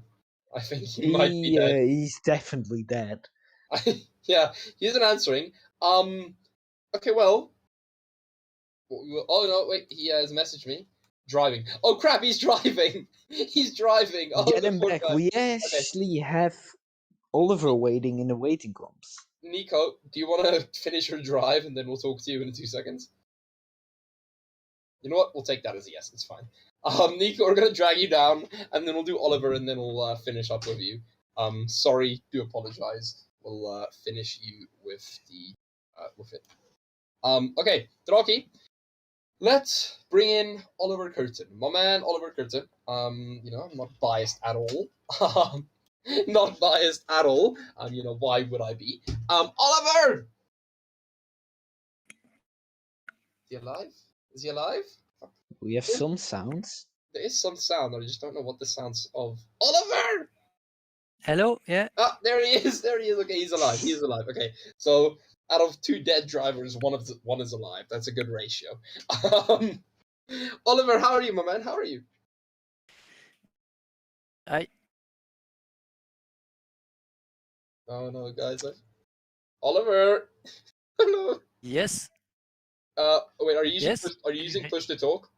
I think he might be dead. He's definitely dead. Yeah, he isn't answering. Okay, well. Oh no, wait, he has messaged me. Driving. Oh crap, he's driving! He's driving! Oh, Get the him poor back. guy. We Okay, actually have Oliver waiting in the waiting rooms. Nico, do you want to finish your drive and then we'll talk to you in 2 seconds? You know what? We'll take that as a yes. It's fine. Nico, we're gonna drag you down, and then we'll do Oliver, and then we'll finish up with you. Sorry, do apologize. We'll finish you with the with it. Okay, Draki. Let's bring in Oliver Curtin, my man, Oliver Curtin. I'm not biased at all. Not biased at all. Why would I be? Oliver. Is he alive? Is he alive? We have some sounds. There is some sound, I just don't know what the sounds of. Oliver! Hello, yeah. Ah, there he is. There he is. Okay, he's alive. He is alive. Okay, so out of 2 dead drivers, one is alive. That's a good ratio. Oliver, how are you, my man? How are you? Oh no, guys. Oliver. Hello. Yes. Wait. Are you using Yes. Are you using push to talk?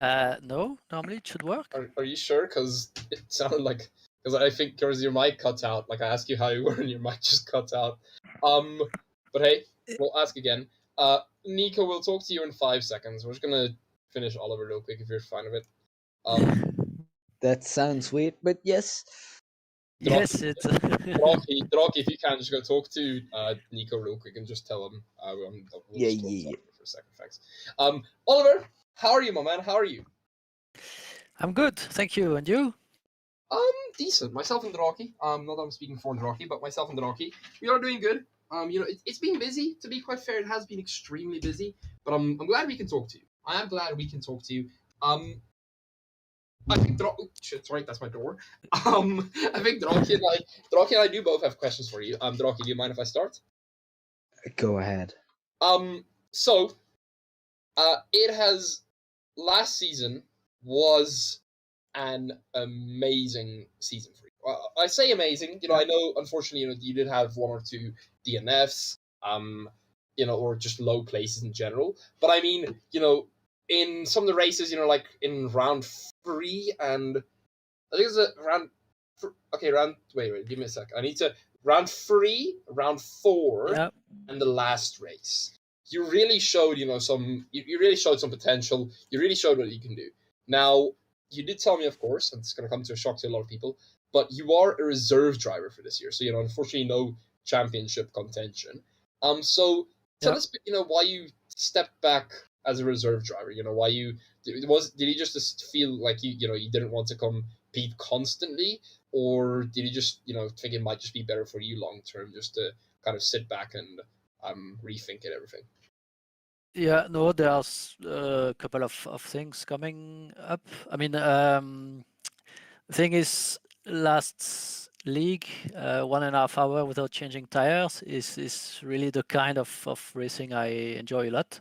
No. Normally it should work. Are you sure? Because it sounded like. Because I think your mic cut out. Like I asked you how you were, and your mic just cut out. But hey, we'll ask again. Nico, we'll talk to you in 5 seconds. We're just gonna finish Oliver real quick if you're fine with it. That sounds weird, but yes. Yes, it's. Draki, if you can, just go talk to Nico real quick and just tell him. We'll Yeah, just talk to yeah. Oliver for a second, thanks. Oliver, how are you, my man? How are you? I'm good, thank you. And you? Decent. Myself and Draki. Not that I'm speaking for Draki, but myself and Draki, we are doing good. It's been busy. To be quite fair, it has been extremely busy. But I'm glad we can talk to you. I am glad we can talk to you. I think shit, sorry, that's my door. I think Draki and I do both have questions for you. Draki, do you mind if I start? Go ahead. So, last season was an amazing season for you. I say amazing. I know, unfortunately, you did have 1 or 2 DNFs, or just low places in general. But I mean, in some of the races, like in round 3 and I think it's wait, give me a sec. I need to round 3, round 4, Yeah. and the last race. You really showed, you really showed some potential. You really showed what you can do. Now, you did tell me, of course, and it's going to come to a shock to a lot of people, but you are a reserve driver for this year. So, unfortunately, no championship contention. So tell us, why you stepped back as a reserve driver. Why did you just feel like you didn't want to compete constantly, or did you just think it might just be better for you long term just to kind of sit back and rethink it everything? Yeah, no, there's a couple of things coming up. I mean, the thing is, last league, 1.5 hours without changing tires is really the kind of racing I enjoy a lot.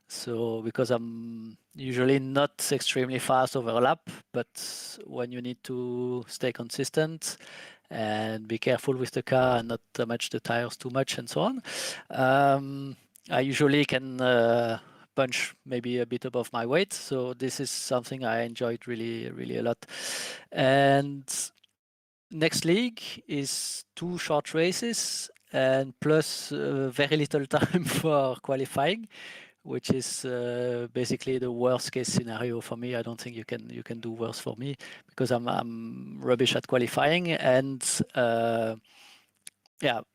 So because I'm usually not extremely fast over a lap, but when you need to stay consistent and be careful with the car and not damage the tires too much and so on, I usually can punch maybe a bit above my weight. So this is something I enjoyed really, really a lot. And next league is 2 short races and plus very little time for qualifying, which is basically the worst case scenario for me. I don't think you can do worse for me because I'm rubbish at qualifying, and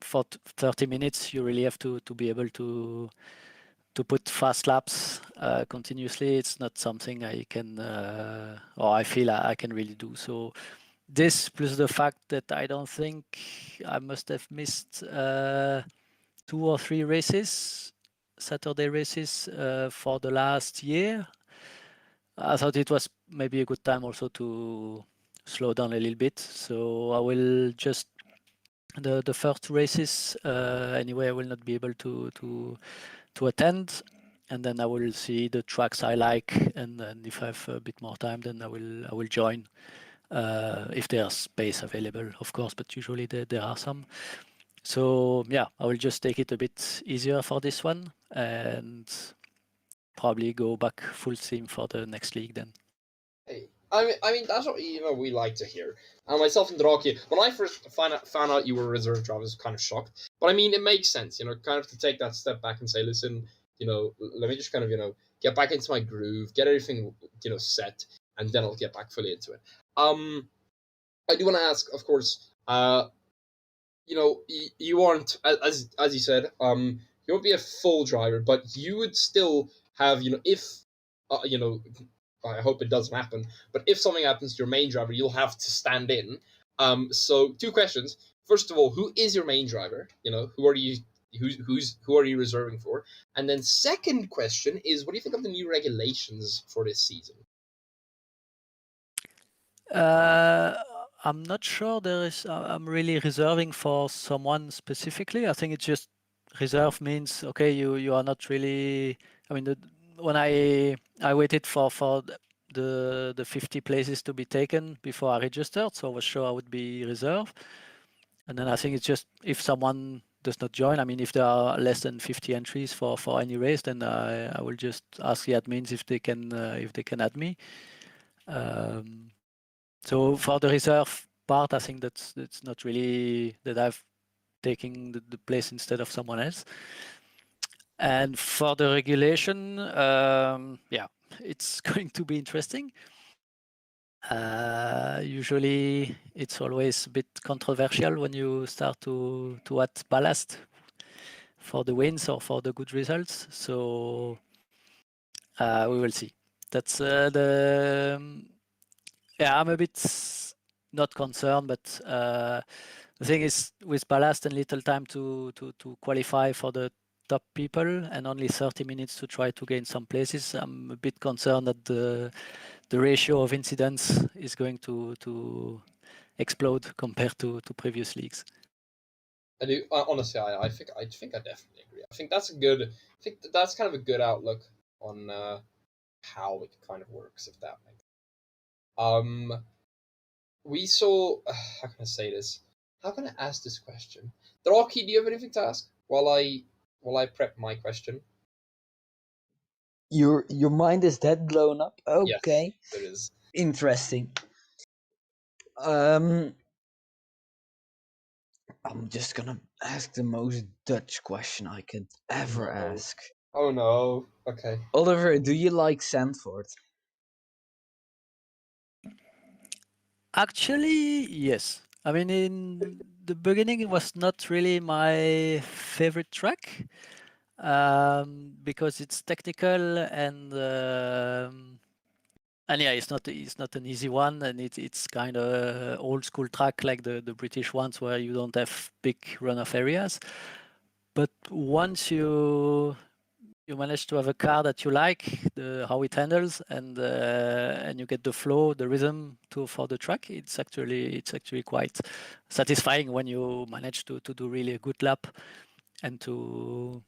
for 30 minutes you really have to be able to put fast laps continuously. It's not something I can or I feel I can really do. So this plus the fact that I don't think I must have missed 2 or 3 races, Saturday races for the last year. I thought it was maybe a good time also to slow down a little bit. So I will just the first races anyway. I will not be able to attend, and then I will see the tracks I like, and then if I have a bit more time, then I will join if there's space available, of course. But usually there are some. So yeah, I will just take it a bit easier for this one and probably go back full steam for the next league then. Hey, I mean that's what we like to hear. Myself and Draki, when I first found out you were a reserve driver, I was kind of shocked. But I mean, it makes sense, kind of to take that step back and say, listen, let me just kind of get back into my groove, get everything set, and then I'll get back fully into it. I do want to ask, of course, you aren't, as you said, you won't be a full driver, but you would still have, if, I hope it doesn't happen, but if something happens to your main driver, you'll have to stand in. So 2 questions. First of all, who is your main driver? Who are you? Who are you reserving for? And then second question is, what do you think of the new regulations for this season? I'm not sure I'm really reserving for someone specifically. I think it's just reserve means, okay, you are not really, I mean, when I waited for the 50 places to be taken before I registered, so I was sure I would be reserved. And then I think it's just if someone does not join, I mean, if there are less than 50 entries for any race, then I will just ask the admins if they can add me. So for the reserve part, I think that's not really that I've taken the place instead of someone else. And for the regulation, yeah, it's going to be interesting. Usually, it's always a bit controversial when you start to add ballast for the wins or for the good results. So we will see. That's yeah, I'm a bit not concerned, but the thing is with ballast and little time to qualify for the top people and only 30 minutes to try to gain some places, I'm a bit concerned that the ratio of incidents is going to explode compared to previous leagues. I do honestly. I think I definitely agree. I think that's that's kind of a good outlook on how it kind of works. If that makes we saw. How can I say this? How can I ask this question? Draki, do you have anything to ask while I prep my question? Your mind is that blown up. Okay, Yes, it is. interesting. I'm just gonna ask the most Dutch question I could ever ask. Oh no. Okay. Oliver, do you like Sandford? Actually, yes. I mean, in the beginning, it was not really my favorite track because it's technical and yeah, it's not an easy one, and it's kind of old school track like the British ones where you don't have big runoff areas. But once you manage to have a car that you like, how it handles, and you get the flow, the rhythm for the track, it's actually quite satisfying when you manage to do really a good lap and to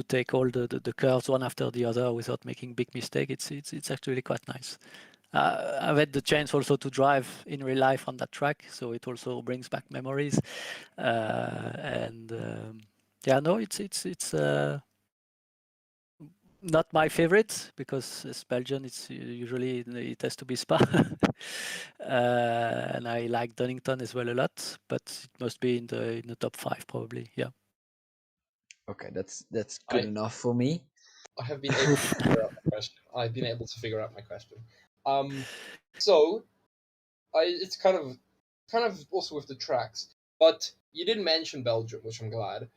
take all the curves one after the other without making big mistake. It's actually quite nice. I've had the chance also to drive in real life on that track, so it also brings back memories. Yeah, no, it's not my favorite because as Belgian, it's usually it has to be Spa, and I like Donington as well a lot, but it must be in the top 5 probably. Yeah. Okay, that's good enough for me. I have been able to figure out my question. I've been able to figure out my question. So it's kind of also with the tracks, but you didn't mention Belgium, which I'm glad.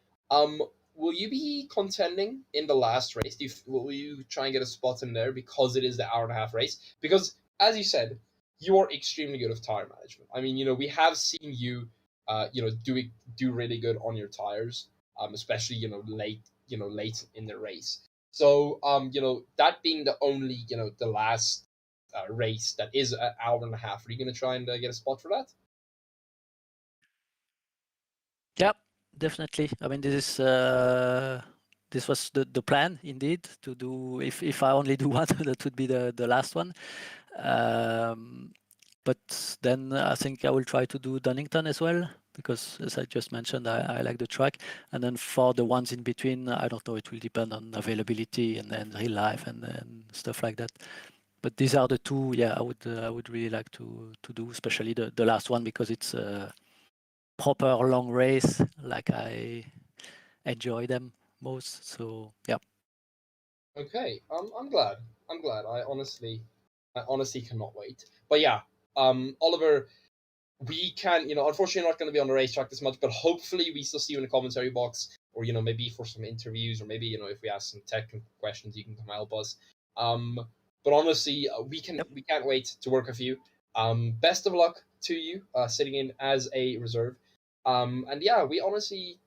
Will you be contending in the last race? Will you try and get a spot in there because it is the hour-and-a-half race? Because as you said, you are extremely good with tire management. I mean, we have seen you, do really good on your tires, especially late in the race. So, that being the only, the last race that is an hour and a half, are you going to try and get a spot for that? Yeah, definitely. I mean, this was the plan indeed to do. If I only do one, that would be the last one. But then I think I will try to do Donington as well because, as I just mentioned, I like the track. And then for the ones in between, I don't know. It will depend on availability and real life and stuff like that. But these are the two. Yeah, I would really like to do, especially the last one because it's a proper long race. Like I enjoy them most. So yeah. Okay, I'm glad. I'm glad. I honestly cannot wait. But yeah, Oliver, we can, unfortunately, not going to be on the racetrack this much, but hopefully, we still see you in the commentary box, or maybe for some interviews, or maybe if we ask some technical questions, you can come help us. But honestly, we can't wait to work with you. Best of luck to you, sitting in as a reserve. And yeah, we honestly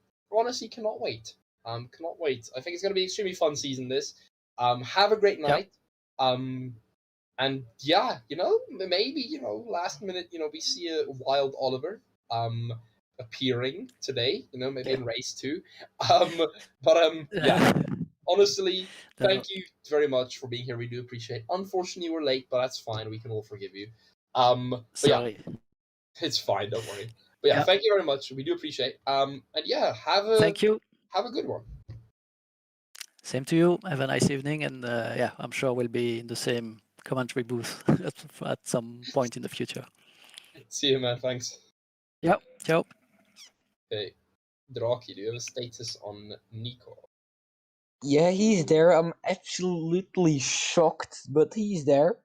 cannot wait. Cannot wait. I think it's going to be an extremely fun season. This. Have a great night. And yeah, maybe last minute, we see a wild Oliver appearing today, maybe in race 2. Yeah, honestly, thank you very much for being here. We do appreciate it. Unfortunately, you were late, but that's fine. We can all forgive you. But yeah, Sorry. it's fine. Don't worry. But yeah, thank you very much. We do appreciate it. And yeah, Thank you. Have a good one. Same to you. Have a nice evening, and yeah, I'm sure we'll be in the same commentary booth at some point in the future. See you, man. Thanks. Yep. Ciao. Okay, Draki, do you have a status on Nico? Yeah, he's there. I'm absolutely shocked, but he's there.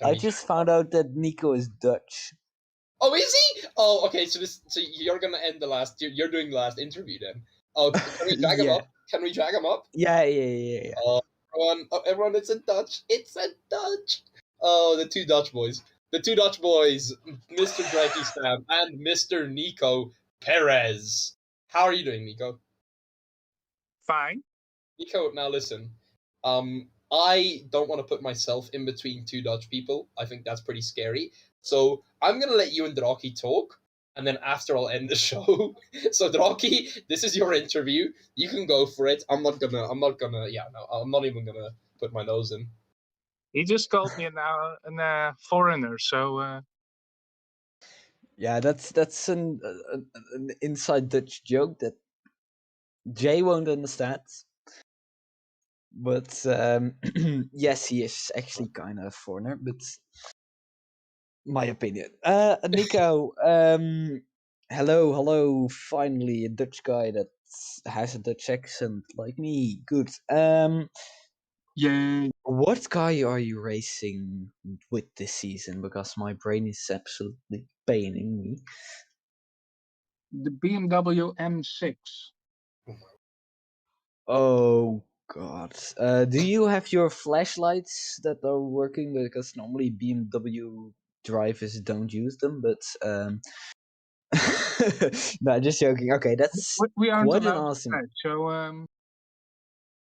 I just found out that Nico is Dutch. Oh, is he? Oh, okay. So you're gonna end the last. You're doing the last interview then. Oh, can we drag him up? Can we drag him up? Yeah. Oh, everyone, it's a Dutch. It's a Dutch. Oh, the two Dutch boys. The two Dutch boys, Mr. Draki Stam and Mr. Nico Perez. How are you doing, Nico? Fine. Nico, now listen. I don't want to put myself in between two Dutch people. I think that's pretty scary. So I'm gonna let you and Draki talk, and then after I'll end the show. So Draki, this is your interview. You can go for it. I'm not gonna. Yeah, no, I'm not even gonna put my nose in. He just called me a foreigner, so. Yeah, that's an inside Dutch joke that Jay won't understand. But yes, he is actually kind of a foreigner, but my opinion. Nico, hello, finally a Dutch guy that has a Dutch accent like me. Good. Yay. What car are you racing with this season? Because my brain is absolutely paining me. The BMW M6. Oh god. Do you have your flashlights that are working? Because normally BMW drivers don't use them, but no, just joking. Okay, that's We aren't quite an allowed awesome. to flash, so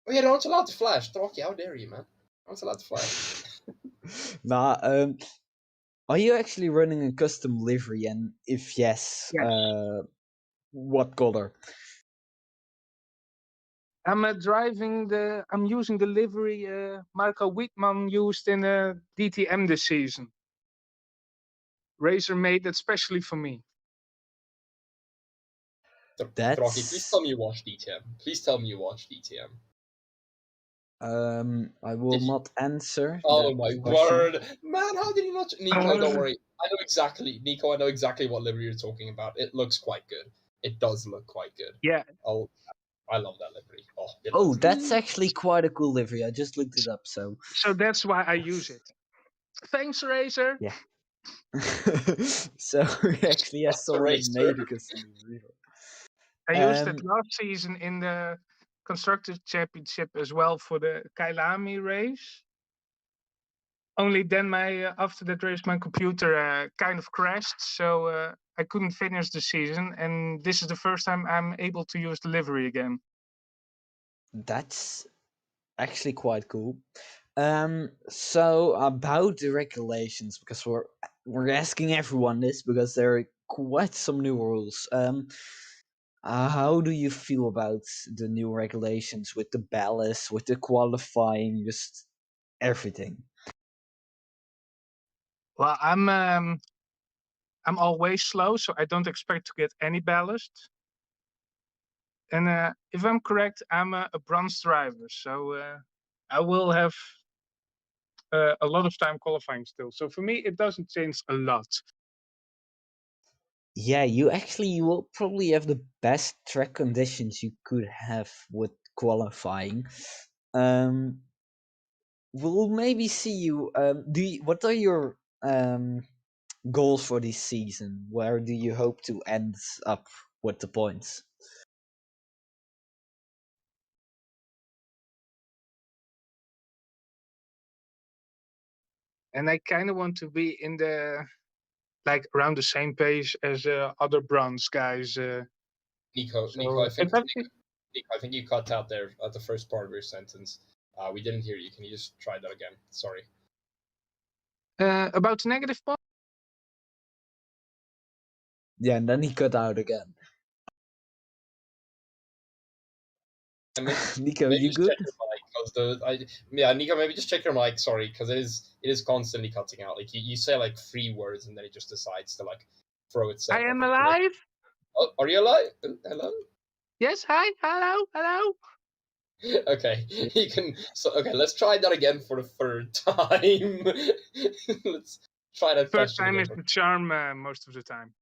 Oh yeah, not allowed to flash. Draki, how dare you, man? Not allowed to flash. Nah, are you actually running a custom livery? And if yes, what color? I'm using the livery Marco Wittmann used in a DTM this season. Racer made that specially for me. Draki, please tell me you watch DTM. Please tell me you watch DTM. I will not answer. Oh that my question. word, man! How did you not? Nico, don't worry. I know exactly. Nico, I know exactly what livery you're talking about. It looks quite good. It does look quite good. Yeah. Oh, I love that livery. Oh, that's actually quite a cool livery. I just looked it up. So that's why I use it. Thanks, Racer. Yeah. So he actually has someone that made a custom livery. I used it last season in the Constructors Championship as well for the Kailami race. Only then after that race, my computer kind of crashed, so I couldn't finish the season. And this is the first time I'm able to use the livery again. That's actually quite cool. So about the regulations, because we're asking everyone this because there are quite some new rules. How do you feel about the new regulations with the ballast, with the qualifying, just everything? Well, I'm always slow, so I don't expect to get any ballast. And if I'm correct, I'm a bronze driver, so I will have a lot of time qualifying still. So for me, it doesn't change a lot. Yeah, you will probably have the best track conditions you could have with qualifying. we'll maybe see you. What are your goals for this season? Where do you hope to end up with the points? And I kind of want to be in the around the same pace as other bronze guys. Nico, So Nico, I think you cut out there at the first part of your sentence. We didn't hear you. Can you just try that again? Sorry. about the negative point. Yeah, and then he cut out again. Nico, maybe you just good? check your mic, Nico, maybe just check your mic. Sorry, because it is constantly cutting out. Like you say like 3 words and then it just decides to like throw itself. I am alive. Oh, are you alive? Hello. Yes. Hi. Hello. Hello. Okay, you can. So okay, let's try that again for the 3rd time. Let's try that. First question time again is the charm most of the time.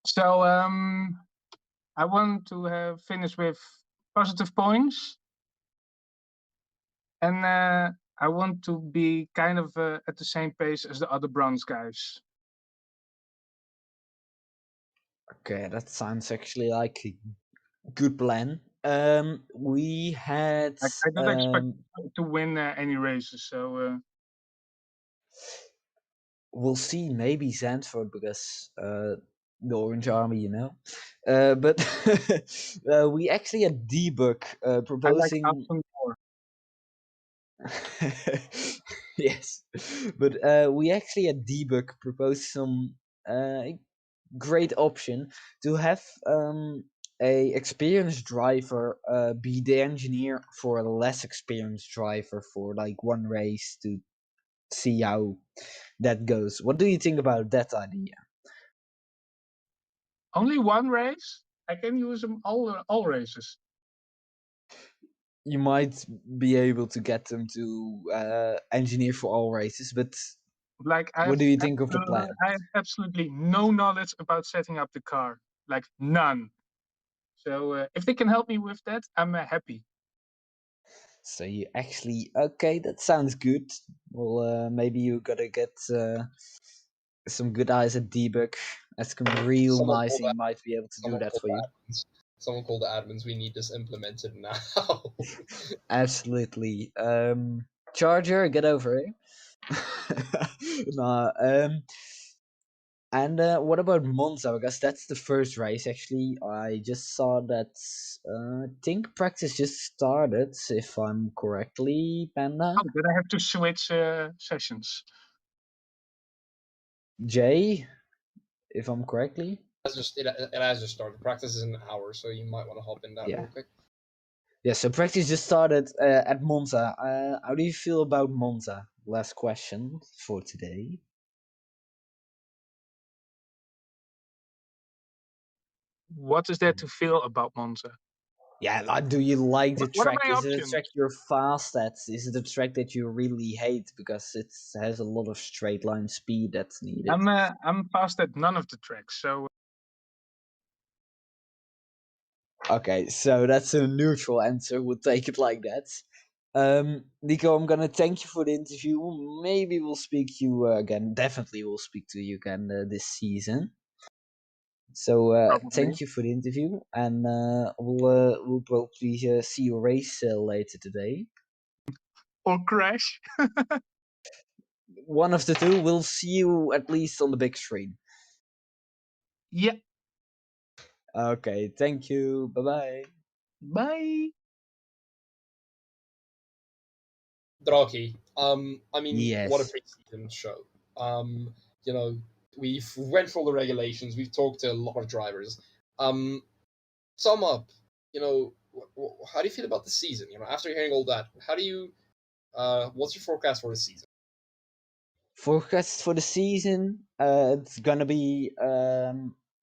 So I want to have finished with positive points, and I want to be kind of at the same pace as the other bronze guys. Okay, that sounds actually like a good plan. We had. I don't expect to win any races, so we'll see. Maybe Zandvoort because the Orange Army, you know. But we actually had debug proposing. I like Aston more. Yes, but we actually had debug propose some great option to have a experienced driver be the engineer for a less experienced driver for like one race to see how that goes. What do you think about that idea? Only one race? I can use them all races. You might be able to get them to engineer for all races, but what do you think of the plan? I have absolutely no knowledge about setting up the car, like none. So if they can help me with that, I'm happy. So you actually okay? That sounds good. Well, maybe you gotta get some good eyes at debug. That's real nice, and you might be able to do that for you. Someone called the admins. We need this implemented now. Absolutely. Charger, get over here. Nah, and what about Monza? Because that's the first race. Actually, I just saw that. I think practice just started, if I'm correctly, Panda. Oh, did I have to switch sessions? Jay, if I'm correctly. It has just started. Practice is an hour, so you might want to hop in that real quick. Yeah, so practice just started at Monza. How do you feel about Monza? Last question for today. What is there to feel about Monza? Yeah, like, do you like the What are track? my Is it a options? track you're fast at? Is it a track that you really hate because it has a lot of straight line speed that's needed? I'm fast at none of the tracks, so. Okay, so that's a neutral answer. We'll take it like that. Nico, I'm gonna thank you for the interview. Maybe we'll speak to you again. Definitely, we'll speak to you again this season. So thank you for the interview, and we'll probably see you race later today. Or crash. One of the two. We'll see you at least on the big screen. Yeah. Okay, thank you. Bye-bye. Bye. Draki, I mean, Yes. what a preseason show. You know, we've went through all the regulations. We've talked to a lot of drivers. Sum up, you know, how do you feel about the season? You know, after hearing all that, how do you, what's your forecast for the season? Forecast for the season, it's gonna be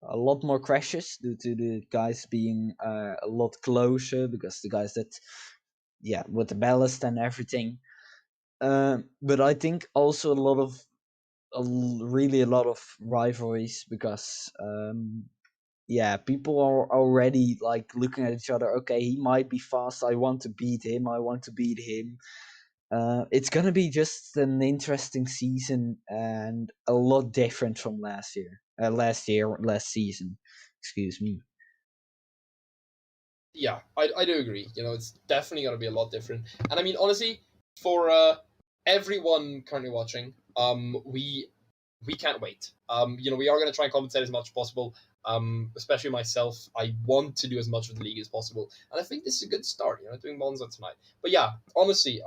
a lot more crashes due to the guys being a lot closer because the guys that, yeah, with the ballast and everything. But I think also really a lot of rivalries because yeah, people are already like looking at each other. Okay, he might be fast. I want to beat him. I want to beat him. It's gonna be just an interesting season and a lot different from last season. Excuse me. Yeah, I do agree. You know, it's definitely going to be a lot different. And I mean, honestly, for everyone currently watching, we can't wait. You know, we are going to try and compensate as much as possible. Especially myself, I want to do as much of the league as possible, and I think this is a good start. You know, doing Monza tonight. But yeah, honestly,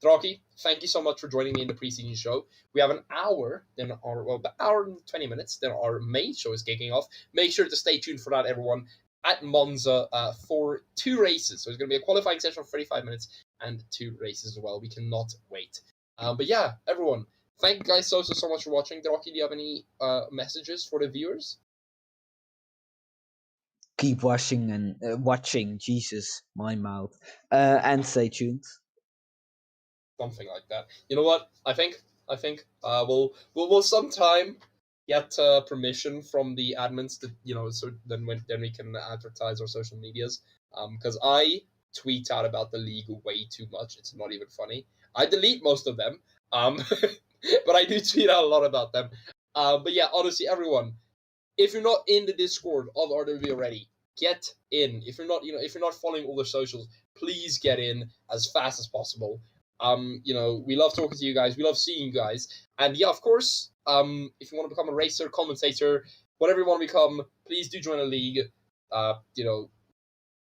Draki, thank you so much for joining me in the preseason show. We have an hour, then the hour and 20 minutes, then our main show is kicking off. Make sure to stay tuned for that, everyone, at Monza for 2 races. So it's going to be a qualifying session of 35 minutes and 2 races as well. We cannot wait. But yeah, everyone, thank you guys so much for watching. Draki, do you have any messages for the viewers? Keep watching. Jesus, my mouth. And stay tuned. Something like that. You know what? I think we'll sometime get permission from the admins to, you know, so then we can advertise our social medias. Because I tweet out about the league way too much. It's not even funny. I delete most of them. But I do tweet out a lot about them. But yeah, honestly, everyone, if you're not in the Discord of RWB already, get in. If you're not following all their socials, please get in as fast as possible. You know, we love talking to you guys. We love seeing you guys. And yeah, of course, if you want to become a racer, commentator, whatever you want to become, please do join a league. You know,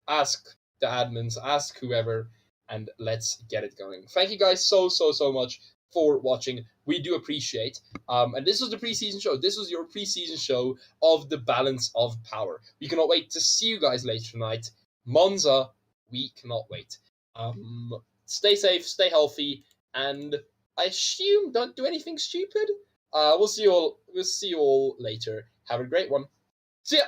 ask the admins, ask whoever, and let's get it going. Thank you guys so much for watching. We do appreciate. And this was the preseason show. This was your preseason show of the Balance of Power. We cannot wait to see you guys later tonight. Monza, we cannot wait. Stay safe, stay healthy, and I assume don't do anything stupid. We'll see you all later. Have a great one. See ya.